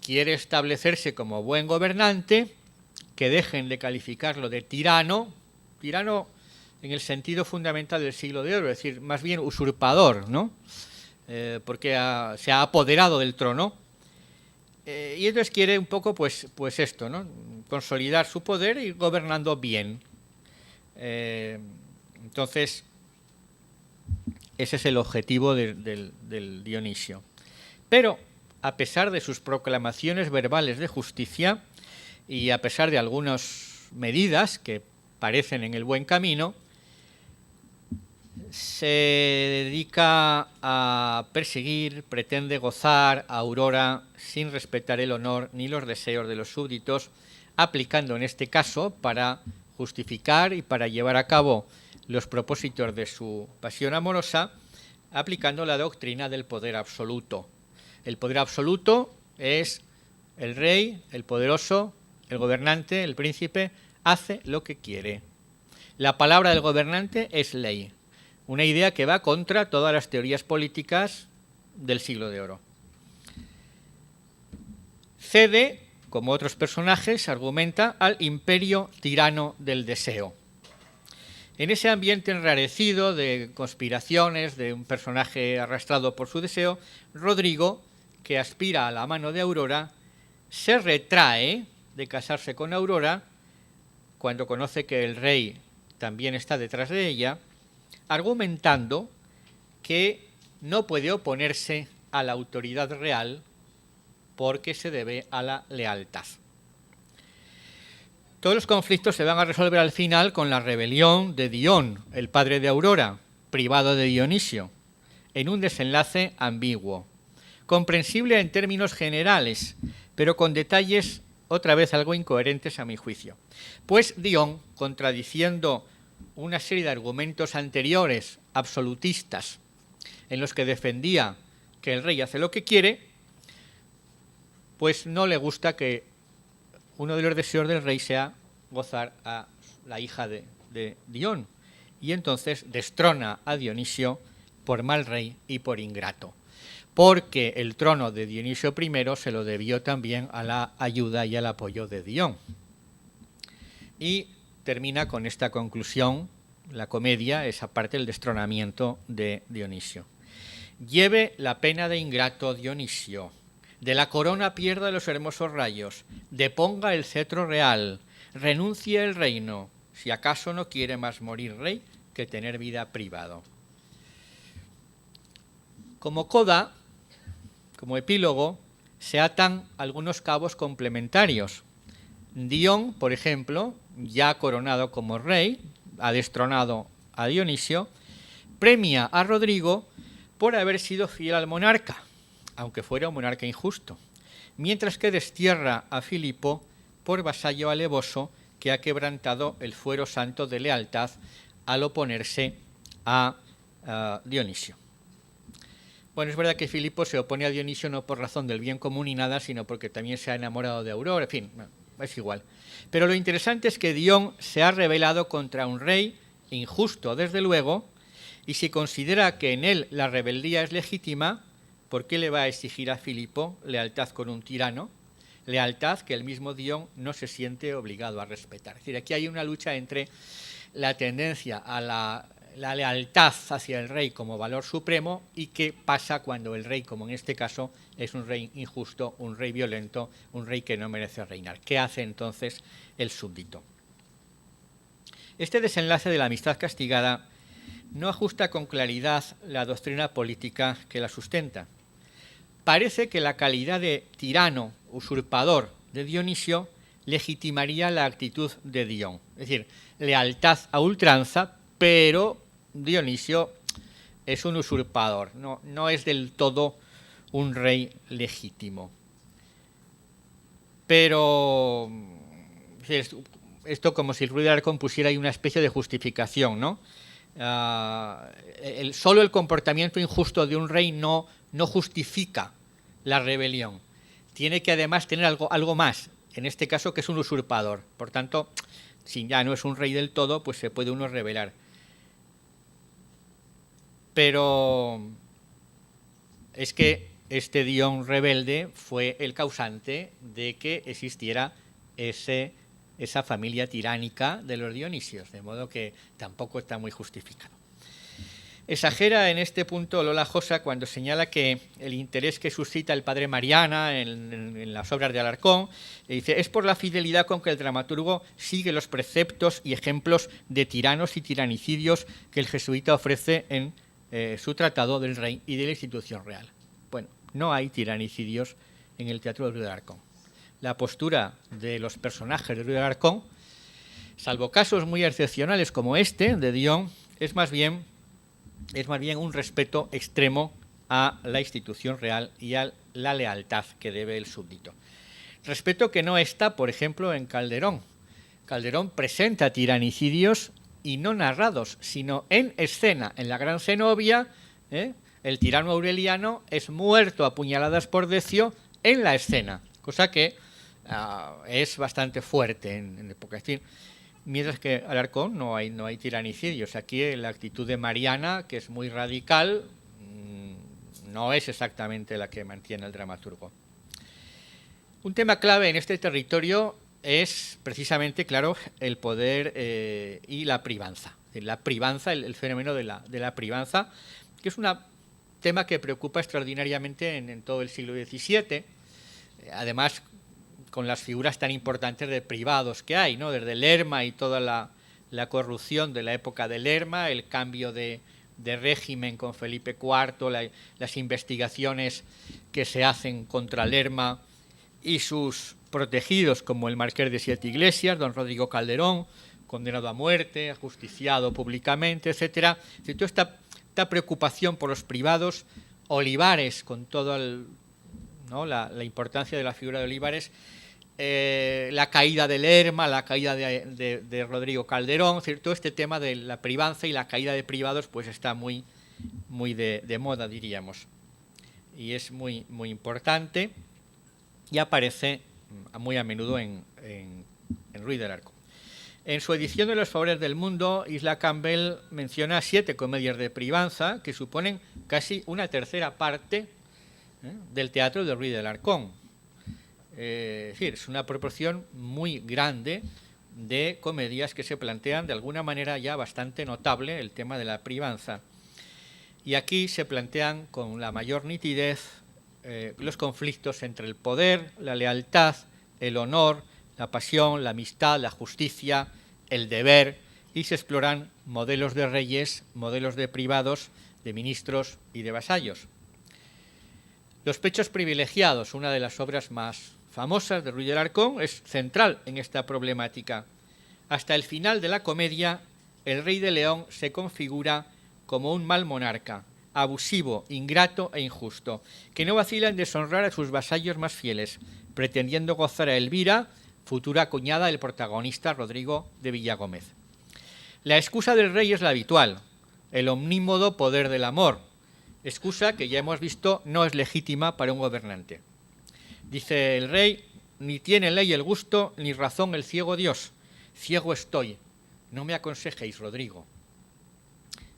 Speaker 2: quiere establecerse como buen gobernante, que dejen de calificarlo de tirano en el sentido fundamental del siglo de oro, es decir, más bien usurpador, ¿no? Porque se ha apoderado del trono, y entonces quiere un poco pues esto, ¿no? Consolidar su poder y gobernando bien. Entonces, ese es el objetivo del Dionisio. Pero, a pesar de sus proclamaciones verbales de justicia y a pesar de algunas medidas que parecen en el buen camino, se dedica a perseguir, pretende gozar a Aurora sin respetar el honor ni los deseos de los súbditos, aplicando en este caso, para justificar y para llevar a cabo los propósitos de su pasión amorosa, aplicando la doctrina del poder absoluto. El poder absoluto es el rey, el poderoso, el gobernante, el príncipe, hace lo que quiere. La palabra del gobernante es ley, una idea que va contra todas las teorías políticas del siglo de oro. cede, como otros personajes, argumenta, al imperio tirano del deseo. En ese ambiente enrarecido de conspiraciones, de un personaje arrastrado por su deseo, Rodrigo, que aspira a la mano de Aurora, se retrae de casarse con Aurora cuando conoce que el rey también está detrás de ella, argumentando que no puede oponerse a la autoridad real porque se debe a la lealtad. Todos los conflictos se van a resolver al final con la rebelión de Dión, el padre de Aurora, privado de Dionisio, en un desenlace ambiguo, comprensible en términos generales, pero con detalles otra vez algo incoherentes a mi juicio. Pues Dión, contradiciendo una serie de argumentos anteriores, absolutistas, en los que defendía que el rey hace lo que quiere, pues no le gusta que uno de los deseos del rey sea gozar a la hija de Dión, y entonces destrona a Dionisio por mal rey y por ingrato, porque el trono de Dionisio I se lo debió también a la ayuda y al apoyo de Dión. Y termina con esta conclusión, la comedia, esa parte del destronamiento de Dionisio. Lleve la pena de ingrato Dionisio, de la corona pierda los hermosos rayos, deponga el cetro real, renuncie el reino, si acaso no quiere más morir rey que tener vida privado. Como coda, como epílogo, se atan algunos cabos complementarios. Dión, por ejemplo, ya coronado como rey, ha destronado a Dionisio, premia a Rodrigo por haber sido fiel al monarca, aunque fuera un monarca injusto, mientras que destierra a Filipo por vasallo alevoso que ha quebrantado el fuero santo de lealtad al oponerse a Dionisio. Bueno, es verdad que Filipo se opone a Dionisio no por razón del bien común ni nada, sino porque también se ha enamorado de Aurora, en fin, es igual. Pero lo interesante es que Dión se ha rebelado contra un rey injusto, desde luego, y si considera que en él la rebeldía es legítima, ¿por qué le va a exigir a Filipo lealtad con un tirano? Lealtad que el mismo Dión no se siente obligado a respetar. Es decir, aquí hay una lucha entre la tendencia a la lealtad hacia el rey como valor supremo y qué pasa cuando el rey, como en este caso, es un rey injusto, un rey violento, un rey que no merece reinar. ¿Qué hace entonces el súbdito? Este desenlace de la amistad castigada no ajusta con claridad la doctrina política que la sustenta. Parece que la calidad de tirano, usurpador de Dionisio legitimaría la actitud de Dión. Es decir, lealtad a ultranza, pero Dionisio es un usurpador, no es del todo un rey legítimo. Pero esto como si el Ruy de Alarcón pusiera ahí una especie de justificación, ¿no? Solo el comportamiento injusto de un rey no justifica la rebelión. Tiene que además tener algo más, en este caso que es un usurpador. Por tanto, si ya no es un rey del todo, pues se puede uno rebelar. Pero es que este Dión rebelde fue el causante de que existiera esa familia tiránica de los Dionisios, de modo que tampoco está muy justificado. Exagera en este punto Lola Josa cuando señala que el interés que suscita el padre Mariana en las obras de Alarcón, dice, es por la fidelidad con que el dramaturgo sigue los preceptos y ejemplos de tiranos y tiranicidios que el jesuita ofrece en su tratado del rey y de la institución real. Bueno, no hay tiranicidios en el teatro de Ruy de Alarcón. La postura de los personajes de Ruy de Alarcón, salvo casos muy excepcionales como este de Dión, es más bien un respeto extremo a la institución real y a la lealtad que debe el súbdito. Respeto que no está, por ejemplo, en Calderón. Calderón presenta tiranicidios y no narrados, sino en escena. En la Gran Zenobia, el tirano Aureliano es muerto a puñaladas por Decio en la escena, cosa que es bastante fuerte en época. Es decir, mientras que Alarcón no hay tiranicidios. Aquí la actitud de Mariana, que es muy radical, no es exactamente la que mantiene el dramaturgo. Un tema clave en este territorio es precisamente, claro, el poder y la privanza. La privanza, el fenómeno de la privanza, que es un tema que preocupa extraordinariamente en todo el siglo XVII, además con las figuras tan importantes de privados que hay, ¿no? Desde Lerma y toda la corrupción de la época de Lerma, el cambio de régimen con Felipe IV, las investigaciones que se hacen contra Lerma y sus protegidos, como el marqués de Siete Iglesias, don Rodrigo Calderón, condenado a muerte, ajusticiado públicamente, etcétera. Toda esta preocupación por los privados, Olivares, con toda la importancia de la figura de Olivares, la caída de Lerma, la caída de Rodrigo Calderón, todo este tema de la privanza y la caída de privados pues está muy de moda, diríamos, y es muy importante y aparece muy a menudo en Ruiz del Arcón. En su edición de Los Favores del Mundo, Isla Campbell menciona 7 comedias de privanza que suponen casi una tercera parte del teatro de Ruiz del Arcón. Es decir, es una proporción muy grande de comedias que se plantean de alguna manera ya bastante notable el tema de la privanza. Y aquí se plantean con la mayor nitidez los conflictos entre el poder, la lealtad, el honor, la pasión, la amistad, la justicia, el deber, y se exploran modelos de reyes, modelos de privados, de ministros y de vasallos. Los pechos privilegiados, una de las obras más famosas de Ruiz del Arcón, es central en esta problemática. Hasta el final de la comedia, el rey de León se configura como un mal monarca, abusivo, ingrato e injusto, que no vacila en deshonrar a sus vasallos más fieles, pretendiendo gozar a Elvira, futura cuñada del protagonista Rodrigo de Villagómez. La excusa del rey es la habitual, el omnímodo poder del amor, excusa que ya hemos visto no es legítima para un gobernante. Dice el rey: ni tiene ley el gusto, ni razón el ciego Dios. Ciego estoy, no me aconsejéis, Rodrigo.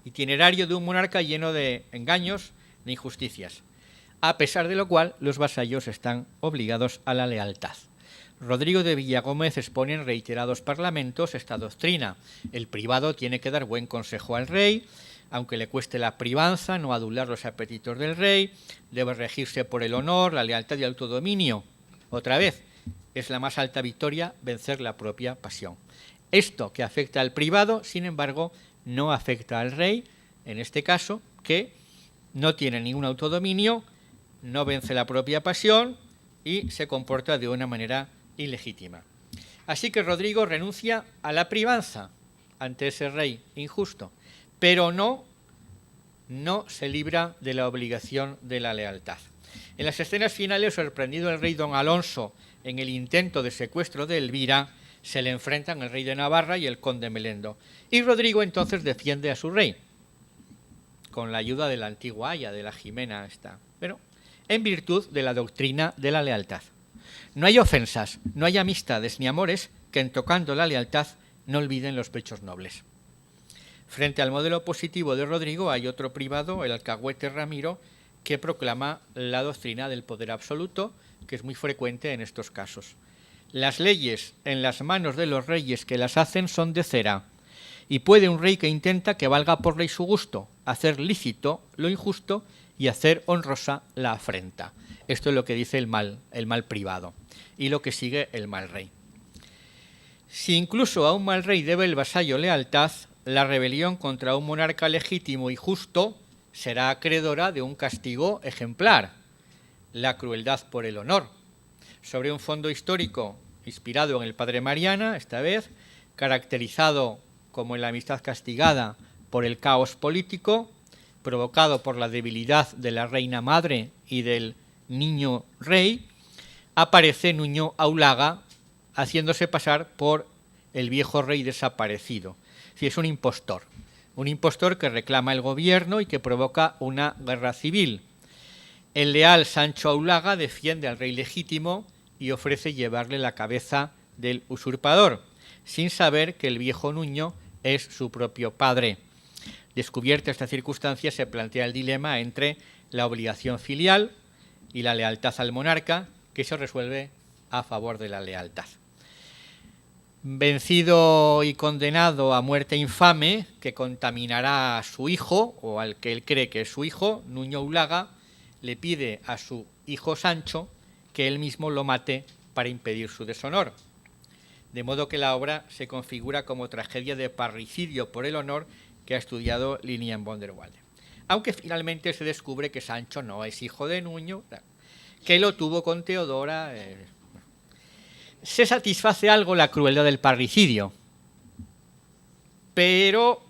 Speaker 2: Itinerario de un monarca lleno de engaños, de injusticias, a pesar de lo cual los vasallos están obligados a la lealtad. Rodrigo de Villagómez expone en reiterados parlamentos esta doctrina. El privado tiene que dar buen consejo al rey, aunque le cueste la privanza, no adular los apetitos del rey, debe regirse por el honor, la lealtad y el autodominio. Otra vez, es la más alta victoria vencer la propia pasión. Esto que afecta al privado, sin embargo, no afecta al rey, en este caso, que no tiene ningún autodominio, no vence la propia pasión y se comporta de una manera ilegítima. Así que Rodrigo renuncia a la privanza ante ese rey injusto, pero no se libra de la obligación de la lealtad. En las escenas finales, sorprendido el rey don Alonso en el intento de secuestro de Elvira, se le enfrentan el rey de Navarra y el conde Melendo. Y Rodrigo entonces defiende a su rey, con la ayuda de la antigua aya, de la Jimena pero en virtud de la doctrina de la lealtad. No hay ofensas, no hay amistades ni amores que en tocando la lealtad no olviden los pechos nobles. Frente al modelo positivo de Rodrigo hay otro privado, el alcahuete Ramiro, que proclama la doctrina del poder absoluto, que es muy frecuente en estos casos. Las leyes en las manos de los reyes que las hacen son de cera, y puede un rey que intenta que valga por ley su gusto, hacer lícito lo injusto y hacer honrosa la afrenta. Esto es lo que dice el mal privado, y lo que sigue el mal rey. Si incluso a un mal rey debe el vasallo lealtad, la rebelión contra un monarca legítimo y justo será acreedora de un castigo ejemplar, la crueldad por el honor, sobre un fondo histórico inspirado en el Padre Mariana, esta vez, caracterizado como en la amistad castigada por el caos político, provocado por la debilidad de la reina madre y del niño rey, aparece Nuño Aulaga haciéndose pasar por el viejo rey desaparecido. Sí, es un impostor que reclama el gobierno y que provoca una guerra civil. El leal Sancho Aulaga defiende al rey legítimo y ofrece llevarle la cabeza del usurpador, sin saber que el viejo Nuño es su propio padre. Descubierta esta circunstancia, se plantea el dilema entre la obligación filial y la lealtad al monarca, que se resuelve a favor de la lealtad. Vencido y condenado a muerte infame, que contaminará a su hijo, o al que él cree que es su hijo, Nuño Ulaga le pide a su hijo Sancho que él mismo lo mate para impedir su deshonor. De modo que la obra se configura como tragedia de parricidio por el honor que ha estudiado Lilian von der Walde. Aunque finalmente se descubre que Sancho no es hijo de Nuño, que lo tuvo con Teodora. Se satisface algo la crueldad del parricidio, pero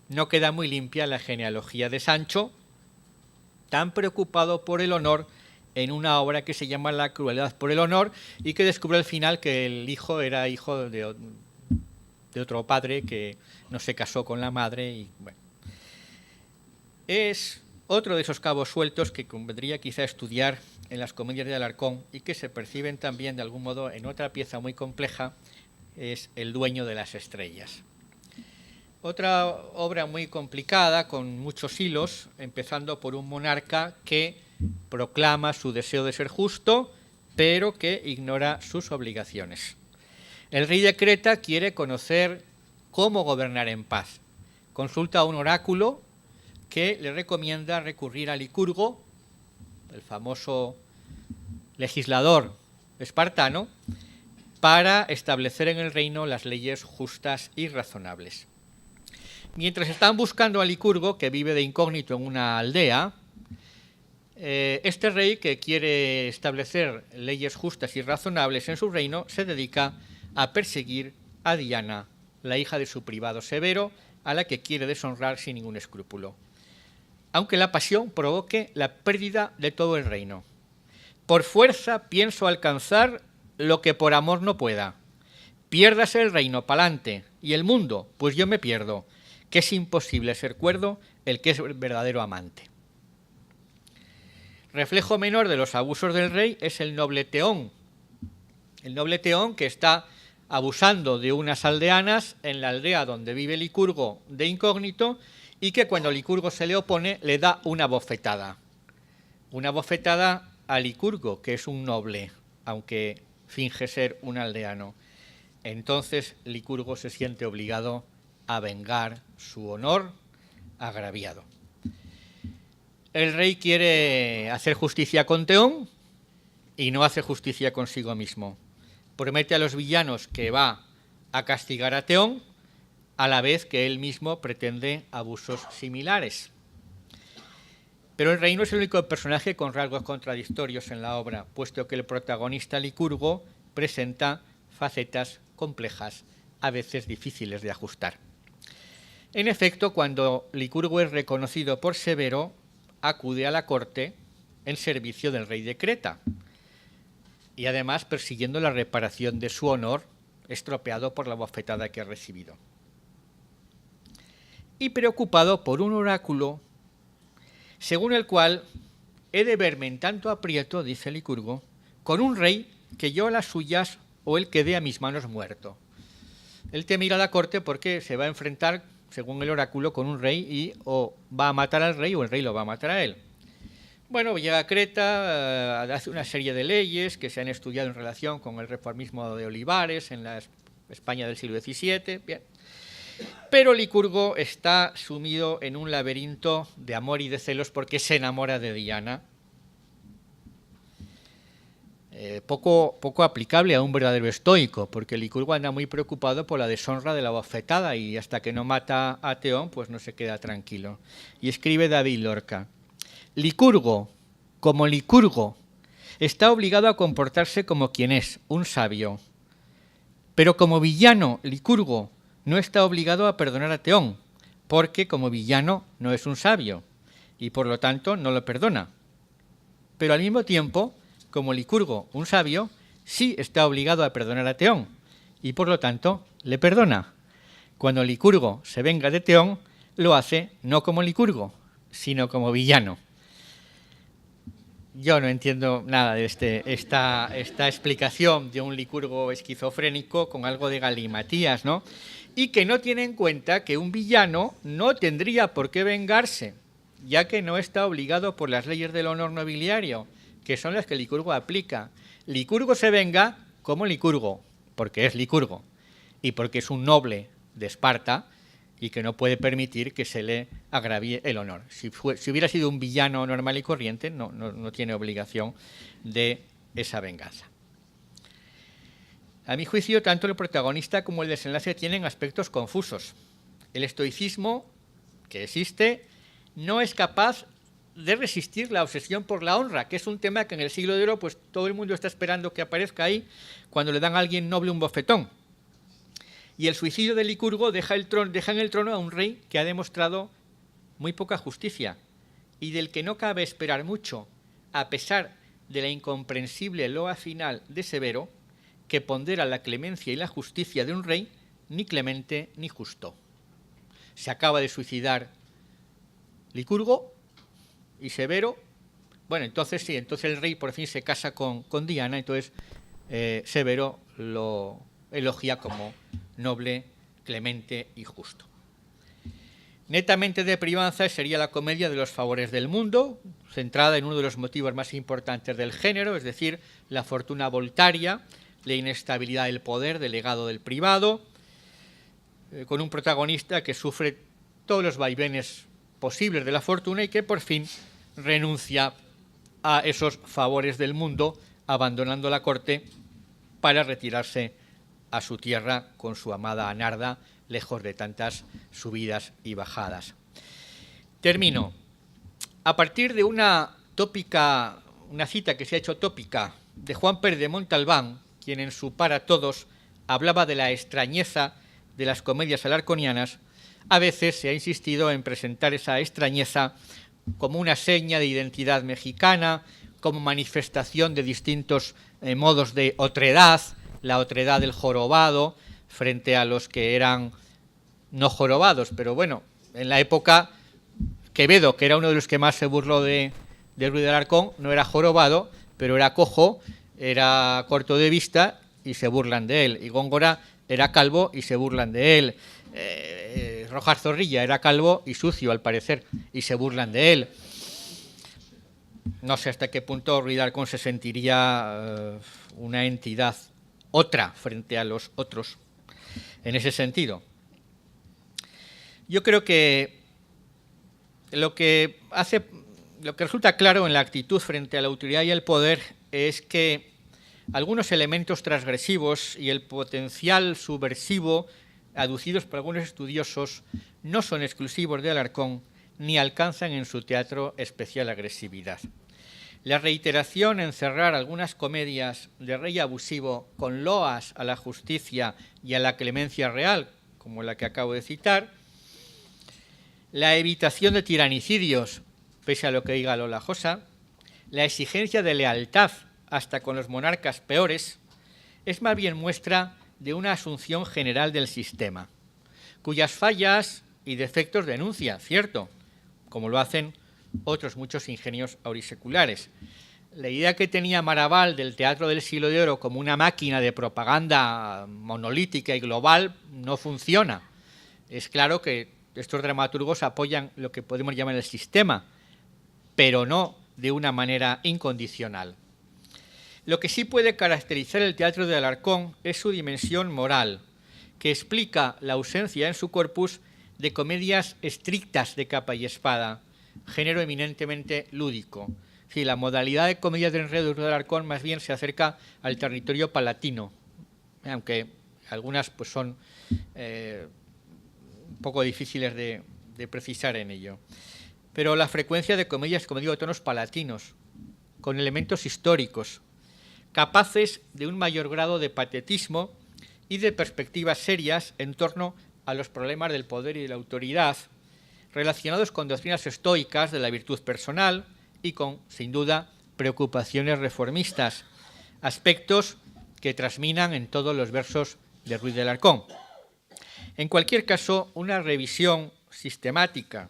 Speaker 2: no queda muy limpia la genealogía de Sancho, tan preocupado por el honor en una obra que se llama La crueldad por el honor y que descubre al final que el hijo era hijo de otro padre que no se casó con la madre. Y bueno, es otro de esos cabos sueltos que convendría quizá estudiar en las comedias de Alarcón y que se perciben también de algún modo en otra pieza muy compleja, es El dueño de las estrellas. Otra obra muy complicada, con muchos hilos, empezando por un monarca que proclama su deseo de ser justo, pero que ignora sus obligaciones. El rey de Creta quiere conocer cómo gobernar en paz. Consulta a un oráculo que le recomienda recurrir a Licurgo, el famoso legislador espartano, para establecer en el reino las leyes justas y razonables. Mientras están buscando a Licurgo, que vive de incógnito en una aldea, este rey, que quiere establecer leyes justas y razonables en su reino, se dedica a perseguir a Diana, la hija de su privado Severo, a la que quiere deshonrar sin ningún escrúpulo, aunque la pasión provoque la pérdida de todo el reino. Por fuerza pienso alcanzar lo que por amor no pueda. Piérdase el reino pa'lante y el mundo, pues yo me pierdo, que es imposible ser cuerdo el que es verdadero amante. Reflejo menor de los abusos del rey es el noble Teón. El noble Teón, que está abusando de unas aldeanas en la aldea donde vive Licurgo de incógnito, y que cuando Licurgo se le opone le da una bofetada. Una bofetada a Licurgo, que es un noble, aunque finge ser un aldeano. Entonces Licurgo se siente obligado a vengar su honor agraviado. El rey quiere hacer justicia con Teón y no hace justicia consigo mismo. Promete a los villanos que va a castigar a Teón, a la vez que él mismo pretende abusos similares. Pero el rey no es el único personaje con rasgos contradictorios en la obra, puesto que el protagonista Licurgo presenta facetas complejas, a veces difíciles de ajustar. En efecto, cuando Licurgo es reconocido por Severo, acude a la corte en servicio del rey de Creta, y además persiguiendo la reparación de su honor, estropeado por la bofetada que ha recibido. Y preocupado por un oráculo, según el cual he de verme en tanto aprieto, dice Licurgo, con un rey que yo a las suyas o él quede a mis manos muerto. Él teme ir a la corte porque se va a enfrentar, según el oráculo, con un rey y o va a matar al rey o el rey lo va a matar a él. Bueno, llega a Creta, hace una serie de leyes que se han estudiado en relación con el reformismo de Olivares en la España del siglo XVII. Bien. Pero Licurgo está sumido en un laberinto de amor y de celos porque se enamora de Diana. Poco aplicable a un verdadero estoico, porque Licurgo anda muy preocupado por la deshonra de la bofetada y hasta que no mata a Teón, pues no se queda tranquilo. Y escribe David Lorca: Licurgo, como Licurgo, está obligado a comportarse como quien es, un sabio. Pero como villano, Licurgo no está obligado a perdonar a Teón, porque como villano no es un sabio, y por lo tanto no lo perdona. Pero al mismo tiempo, como Licurgo, un sabio, sí está obligado a perdonar a Teón, y por lo tanto le perdona. Cuando Licurgo se venga de Teón, lo hace no como Licurgo, sino como villano. Yo no entiendo nada de esta explicación de un Licurgo esquizofrénico con algo de galimatías, ¿no? Y que no tiene en cuenta que un villano no tendría por qué vengarse, ya que no está obligado por las leyes del honor nobiliario, que son las que Licurgo aplica. Licurgo se venga como Licurgo, porque es Licurgo y porque es un noble de Esparta y que no puede permitir que se le agravíe el honor. Si hubiera sido un villano normal y corriente, no tiene obligación de esa venganza. A mi juicio, tanto el protagonista como el desenlace tienen aspectos confusos. El estoicismo, que existe, no es capaz de resistir la obsesión por la honra, que es un tema que en el siglo de oro pues todo el mundo está esperando que aparezca ahí cuando le dan a alguien noble un bofetón. Y el suicidio de Licurgo deja en el trono a un rey que ha demostrado muy poca justicia y del que no cabe esperar mucho, a pesar de la incomprensible loa final de Severo, que pondera la clemencia y la justicia de un rey ni clemente ni justo. Se acaba de suicidar Licurgo y Severo. Bueno, entonces sí, entonces el rey por fin se casa con Diana, entonces Severo lo elogia como noble, clemente y justo. Netamente de privanza sería la comedia de los favores del mundo, centrada en uno de los motivos más importantes del género, es decir, la fortuna voltaria, la inestabilidad del poder delegado del privado, con un protagonista que sufre todos los vaivenes posibles de la fortuna y que por fin renuncia a esos favores del mundo, abandonando la corte para retirarse a su tierra con su amada Anarda, lejos de tantas subidas y bajadas. Termino. A partir de una cita que se ha hecho tópica de Juan Pérez de Montalbán, quien en su Para Todos hablaba de la extrañeza de las comedias alarconianas, a veces se ha insistido en presentar esa extrañeza como una seña de identidad mexicana, como manifestación de distintos modos de otredad, la otredad del jorobado frente a los que eran no jorobados, pero bueno, en la época Quevedo, que era uno de los que más se burló de Ruiz de Alarcón, no era jorobado, pero era cojo, era corto de vista y se burlan de él. Y Góngora era calvo y se burlan de él. Rojas Zorrilla era calvo y sucio, al parecer, y se burlan de él. No sé hasta qué punto Ruiz de Alarcón se sentiría una entidad otra frente a los otros en ese sentido. Yo creo que lo que resulta claro en la actitud frente a la autoridad y el poder es que algunos elementos transgresivos y el potencial subversivo aducidos por algunos estudiosos no son exclusivos de Alarcón ni alcanzan en su teatro especial agresividad. La reiteración en cerrar algunas comedias de rey abusivo con loas a la justicia y a la clemencia real, como la que acabo de citar, la evitación de tiranicidios, pese a lo que diga Lola Josa, la exigencia de lealtad hasta con los monarcas peores, es más bien muestra de una asunción general del sistema, cuyas fallas y defectos denuncia, cierto, como lo hacen otros muchos ingenios auriseculares. La idea que tenía Maraval del teatro del siglo de oro como una máquina de propaganda monolítica y global no funciona. Es claro que estos dramaturgos apoyan lo que podemos llamar el sistema, pero no de una manera incondicional. Lo que sí puede caracterizar el teatro de Alarcón es su dimensión moral, que explica la ausencia en su corpus de comedias estrictas de capa y espada, género eminentemente lúdico. Sí, la modalidad de comedia de enredo de Alarcón más bien se acerca al territorio palatino, aunque algunas pues son un poco difíciles de precisar en ello. Pero la frecuencia de comedias, como digo, de tonos palatinos, con elementos históricos, capaces de un mayor grado de patetismo y de perspectivas serias en torno a los problemas del poder y de la autoridad, relacionados con doctrinas estoicas de la virtud personal y con, sin duda, preocupaciones reformistas, aspectos que trasminan en todos los versos de Ruiz de Alarcón. En cualquier caso, una revisión sistemática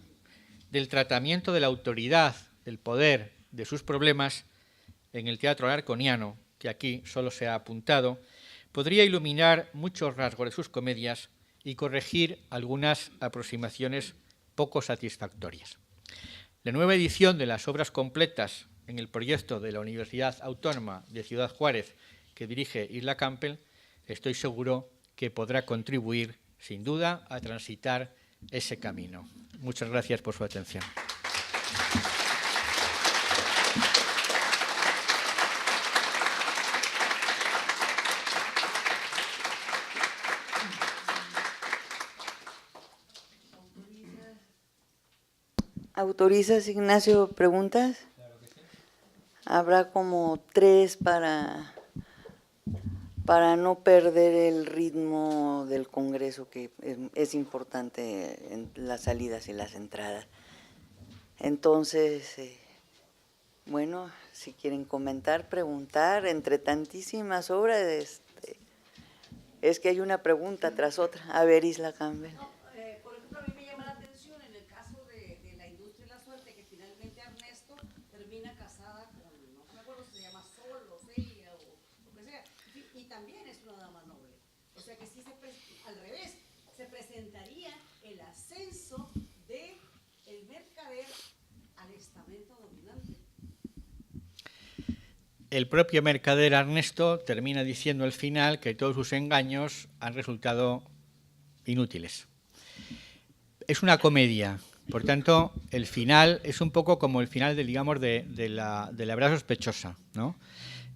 Speaker 2: del tratamiento de la autoridad, del poder, de sus problemas en el teatro alarconiano, que aquí solo se ha apuntado, podría iluminar muchos rasgos de sus comedias y corregir algunas aproximaciones poco satisfactorias. La nueva edición de las obras completas en el proyecto de la Universidad Autónoma de Ciudad Juárez que dirige Isla Campbell, estoy seguro que podrá contribuir, sin duda, a transitar ese camino. Muchas gracias por su atención.
Speaker 1: ¿Autorizas, Ignacio, preguntas?
Speaker 2: Claro que sí.
Speaker 1: Habrá como 3 para no perder el ritmo del Congreso, que es importante en las salidas y las entradas. Entonces, bueno, si quieren comentar, preguntar, entre tantísimas obras, es que hay una pregunta tras otra. A ver, Isla Campbell.
Speaker 3: No, por ejemplo, a mí me llama la atención en el caso de la industria y la suerte, que finalmente Ernesto termina casada con, no me acuerdo si se llama Sol o Celia o lo que sea, y también es una dama noble. O sea que sí, al revés, se presentaría el ascenso del mercader al estamento dominante.
Speaker 2: El propio mercader Ernesto termina diciendo al final que todos sus engaños han resultado inútiles. Es una comedia, por tanto, el final es un poco como el final de la verdad sospechosa, ¿no?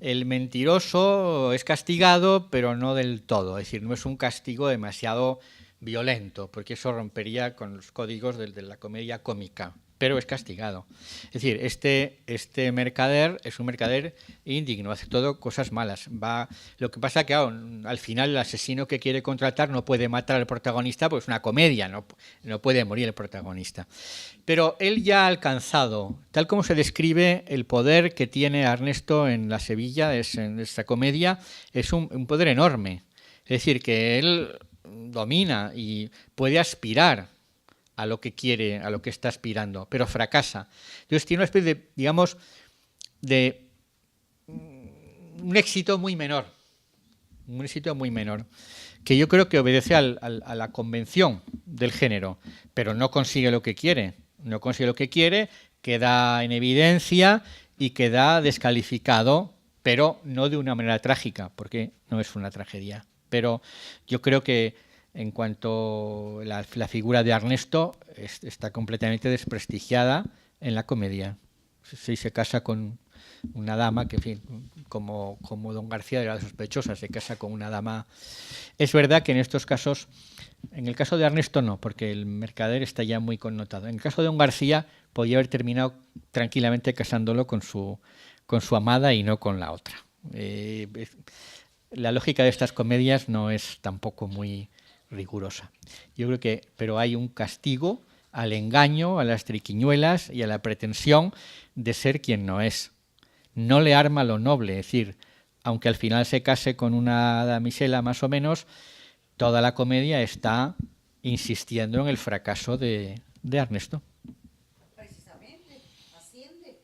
Speaker 2: El mentiroso es castigado, pero no del todo, es decir, no es un castigo demasiado violento, porque eso rompería con los códigos de la comedia cómica, pero es castigado. Es decir, este mercader es un mercader indigno, hace todo cosas malas. Lo que pasa es que al final el asesino que quiere contratar no puede matar al protagonista, pues es una comedia, no puede morir el protagonista. Pero él ya ha alcanzado, tal como se describe, el poder que tiene Ernesto en la Sevilla, en esta comedia, es un poder enorme. Es decir, que él domina y puede aspirar a lo que quiere, a lo que está aspirando, pero fracasa. Entonces tiene una especie de, digamos, de un éxito muy menor, que yo creo que obedece a la convención del género, pero no consigue lo que quiere, queda en evidencia y queda descalificado, pero no de una manera trágica, porque no es una tragedia. Pero yo creo que en cuanto a la figura de Ernesto está completamente desprestigiada en la comedia. Si se casa con una dama, que en fin, como don García de la sospechosa, se casa con una dama. Es verdad que en estos casos, en el caso de Ernesto no, porque el mercader está ya muy connotado. En el caso de don García podía haber terminado tranquilamente casándolo con su amada y no con la otra. La lógica de estas comedias no es tampoco muy rigurosa. Yo creo que, pero hay un castigo al engaño, a las triquiñuelas y a la pretensión de ser quien no es. No le arma lo noble, es decir, aunque al final se case con una damisela más o menos, toda la comedia está insistiendo en el fracaso de Ernesto.
Speaker 3: Precisamente, asciende.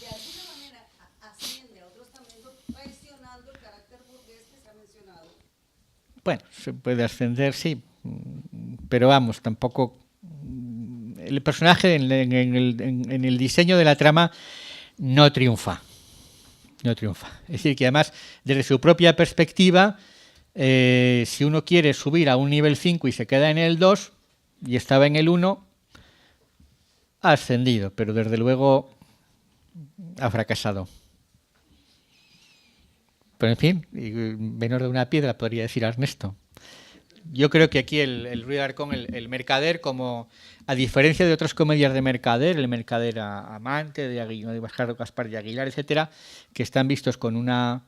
Speaker 3: De alguna manera asciende a otro estamento, traicionando el carácter burgués que se ha mencionado.
Speaker 2: Bueno, se puede ascender, sí, pero vamos, tampoco. El personaje en el diseño de la trama no triunfa. Es decir, que además, desde su propia perspectiva, si uno quiere subir a un nivel 5 y se queda en el 2 y estaba en el 1, ha ascendido, pero desde luego ha fracasado. Pero en fin, menor de una piedra podría decir Ernesto. Yo creo que aquí el Ruiz de Alarcón, el mercader, como a diferencia de otras comedias de mercader, el mercader amante de Gaspar de Aguilar, etcétera, que están vistos con una,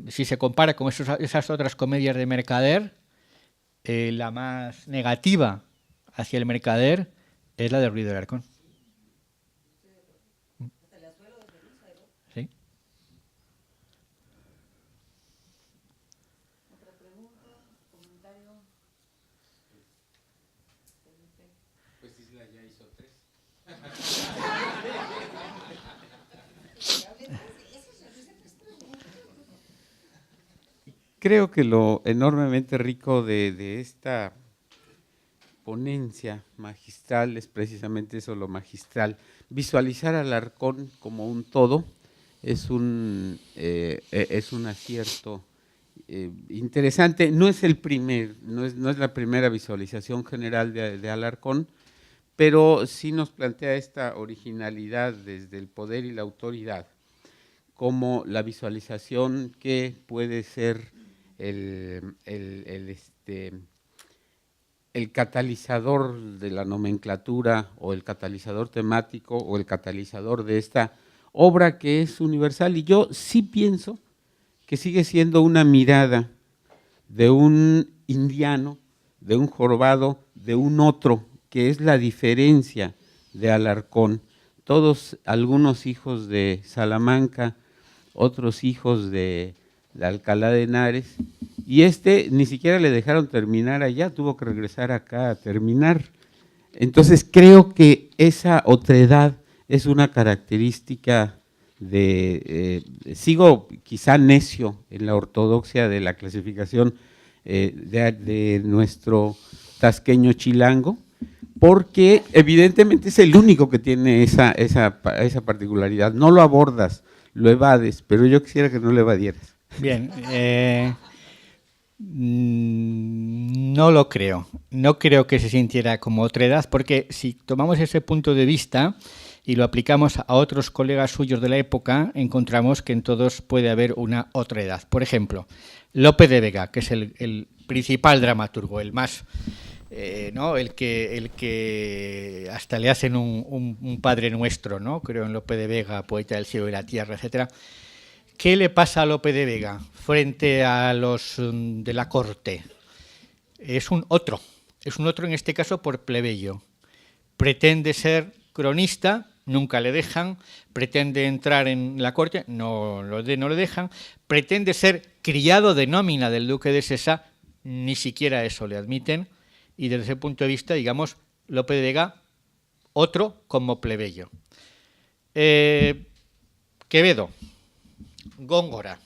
Speaker 2: si se compara con esas otras comedias de mercader, la más negativa hacia el mercader es la de Ruiz de Alarcón. ¿Sí?
Speaker 4: Pues Isla ya hizo 3. Creo que lo enormemente rico de esta ponencia magistral, es precisamente eso lo magistral. Visualizar a Alarcón como un todo es un acierto interesante. No es la primera visualización general de Alarcón, pero sí nos plantea esta originalidad desde el poder y la autoridad, como la visualización que puede ser el catalizador de la nomenclatura o el catalizador temático o el catalizador de esta obra que es universal. Y yo sí pienso que sigue siendo una mirada de un indiano, de un jorobado, de un otro, que es la diferencia de Alarcón. Todos, algunos hijos de Salamanca, otros hijos de Alcalá de Henares, y ni siquiera le dejaron terminar allá, tuvo que regresar acá a terminar. Entonces creo que esa otredad es una característica sigo quizá necio en la ortodoxia de la clasificación de nuestro tasqueño chilango, porque evidentemente es el único que tiene esa particularidad. No lo abordas, lo evades, pero yo quisiera que no lo evadieras.
Speaker 2: Bien, no lo creo. No creo que se sintiera como otredad, porque si tomamos ese punto de vista y lo aplicamos a otros colegas suyos de la época, encontramos que en todos puede haber una otredad. Por ejemplo, Lope de Vega, que es el principal dramaturgo, el más, ¿no? el que hasta le hacen un Padre Nuestro, ¿no? Creo en Lope de Vega, poeta del cielo y la tierra, etcétera. ¿Qué le pasa a Lope de Vega frente a los de la corte? Es un otro en este caso por plebeyo. Pretende ser cronista, nunca le dejan, pretende entrar en la corte, no le dejan, pretende ser criado de nómina del duque de Sesa, ni siquiera eso le admiten, y desde ese punto de vista, digamos, Lope de Vega, otro como plebeyo. Quevedo. Góngora,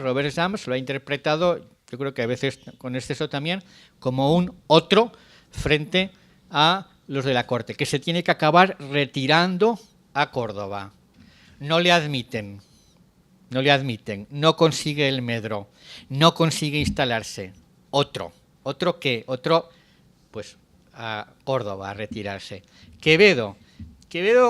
Speaker 2: Robert Sams lo ha interpretado, yo creo que a veces con exceso también, como un otro frente a los de la corte, que se tiene que acabar retirando a Córdoba. No le admiten, no consigue el medro, no consigue instalarse. ¿Otro qué? Otro, pues a Córdoba, a retirarse. Quevedo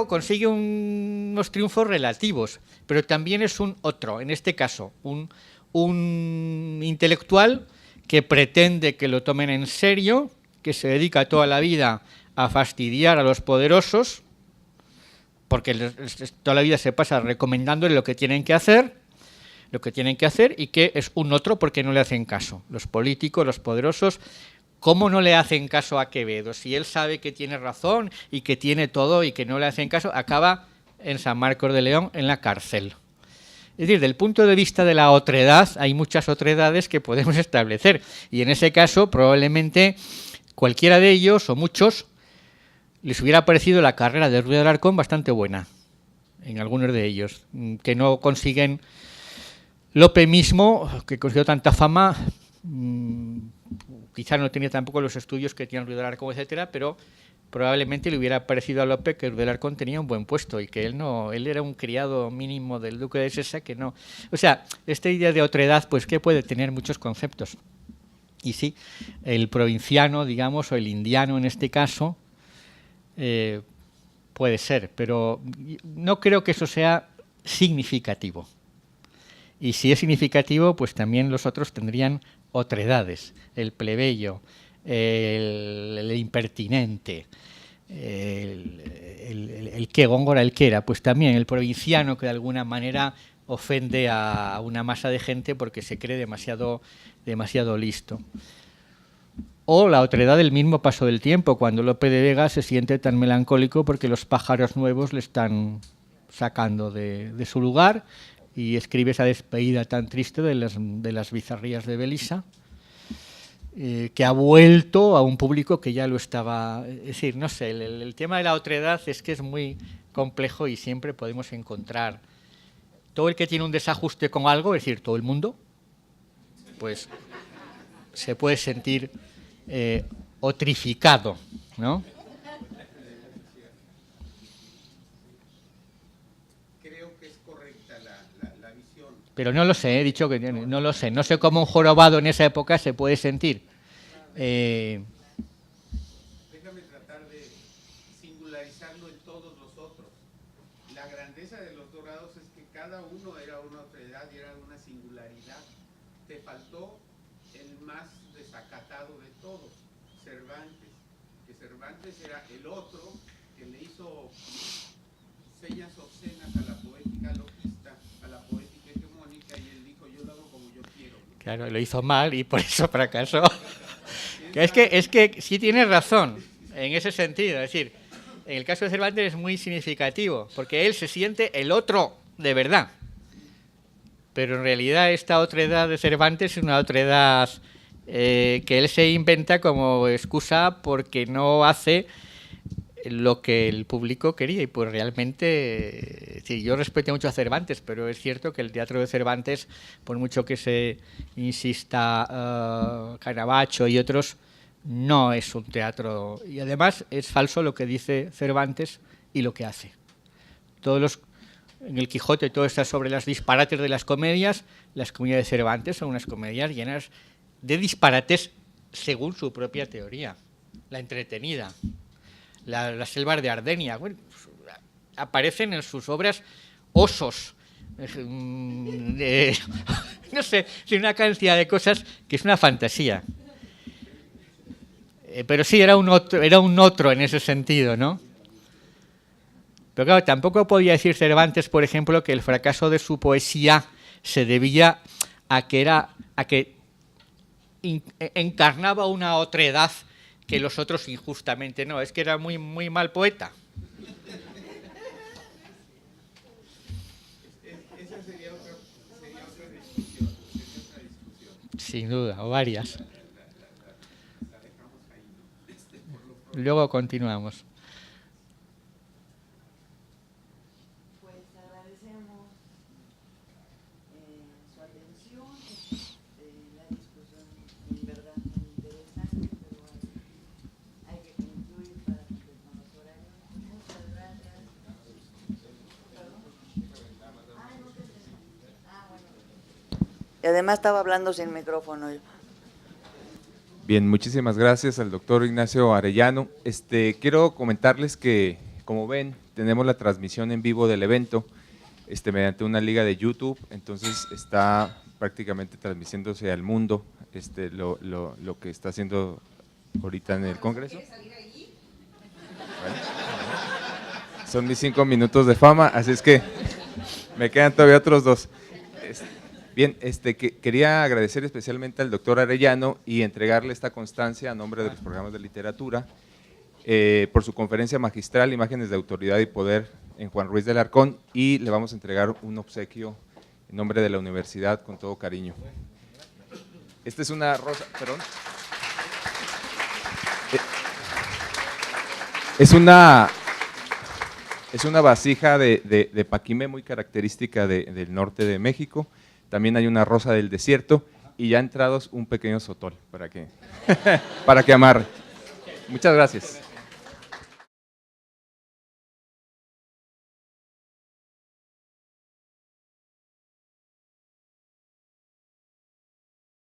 Speaker 2: consigue unos triunfos relativos, pero también es un otro, en este caso, un intelectual que pretende que lo tomen en serio, que se dedica toda la vida a fastidiar a los poderosos, porque toda la vida se pasa recomendándole lo que tienen que hacer, y que es un otro porque no le hacen caso. Los políticos, los poderosos, ¿cómo no le hacen caso a Quevedo? Si él sabe que tiene razón y que tiene todo y que no le hacen caso, acaba en San Marcos de León en la cárcel. Es decir, del punto de vista de la otredad, hay muchas otredades que podemos establecer. Y en ese caso, probablemente cualquiera de ellos, o muchos, les hubiera parecido la carrera de Ruiz de Alarcón bastante buena, en algunos de ellos, que no consiguen. Lope mismo, que consiguió tanta fama, quizá no tenía tampoco los estudios que tiene Ruiz de Alarcón, etcétera, pero probablemente le hubiera parecido a Lope que Ruiz de Alarcón tenía un buen puesto y que él era un criado mínimo del duque de Sesa, que no. O sea, esta idea de otredad, pues que puede tener muchos conceptos. Y sí, el provinciano, digamos, o el indiano en este caso, puede ser, pero no creo que eso sea significativo. Y si es significativo, pues también los otros tendrían otredades, el plebeyo, el impertinente, el que Góngora, el que era, pues también el provinciano que de alguna manera ofende a una masa de gente porque se cree demasiado listo. O la otredad del mismo paso del tiempo, cuando Lope de Vega se siente tan melancólico porque los pájaros nuevos le están sacando de su lugar y escribe esa despedida tan triste de las bizarrías de Belisa, que ha vuelto a un público que ya lo estaba. Es decir, no sé, el tema de la otredad es que es muy complejo y siempre podemos encontrar todo el que tiene un desajuste con algo, es decir, todo el mundo, pues se puede sentir otrificado, ¿no?
Speaker 4: Creo que es correcta la visión.
Speaker 2: Pero no lo sé, he dicho que no lo sé. No sé cómo un jorobado en esa época se puede sentir.
Speaker 4: Déjame tratar de singularizarlo en todos los otros. La grandeza de los dorados es que cada uno era una otredad y era una singularidad. Te faltó el más desacatado de todos, Cervantes. Que Cervantes era el otro que le hizo señas obscenas a la poética logista, a la poética hegemónica, y él dijo, yo lo hago como yo quiero.
Speaker 2: Claro, lo hizo mal y por eso fracasó. Es que sí tienes razón en ese sentido. Es decir, en el caso de Cervantes es muy significativo, porque él se siente el otro de verdad. Pero en realidad esta otredad de Cervantes es una otredad que él se inventa como excusa porque no hace lo que el público quería. Y pues realmente, sí, yo respeto mucho a Cervantes, pero es cierto que el teatro de Cervantes, por mucho que se insista Caravaggio y otros, no es un teatro. Y además es falso lo que dice Cervantes y lo que hace. En el Quijote todo está sobre los disparates de las comedias. Las comedias de Cervantes son unas comedias llenas de disparates según su propia teoría. La entretenida, las selvas de Ardenia, bueno, aparecen en sus obras osos, no sé, una cantidad de cosas que es una fantasía. Pero sí, era un otro en ese sentido, ¿no? Pero claro, tampoco podía decir Cervantes, por ejemplo, que el fracaso de su poesía se debía a que encarnaba una otredad que los otros injustamente no. Es que era muy, muy mal poeta.
Speaker 4: Esa sería otra discusión.
Speaker 2: Sin duda, o varias.
Speaker 4: La dejamos ahí, ¿no?
Speaker 2: Luego continuamos.
Speaker 1: Pues agradecemos su atención, la discusión en verdad muy interesante, pero hay que concluir para cumplir con los horarios. Muchas gracias. Y además estaba hablando sin micrófono yo.
Speaker 5: Bien, muchísimas gracias al doctor Ignacio Arellano. Quiero comentarles que, como ven, tenemos la transmisión en vivo del evento mediante una liga de YouTube, entonces está prácticamente transmitiéndose al mundo lo que está haciendo ahorita en el Congreso. Bueno, son mis 5 minutos de fama, así es que me quedan todavía otros 2. Bien, quería agradecer especialmente al doctor Arellano y entregarle esta constancia a nombre de los programas de literatura por su conferencia magistral Imágenes de Autoridad y Poder en Juan Ruiz de Alarcón, y le vamos a entregar un obsequio en nombre de la universidad con todo cariño. Esta es una rosa, perdón. Es una vasija de paquimé muy característica del norte de México. También hay una rosa del desierto y ya entrados un pequeño sotol para que amarre. Muchas gracias.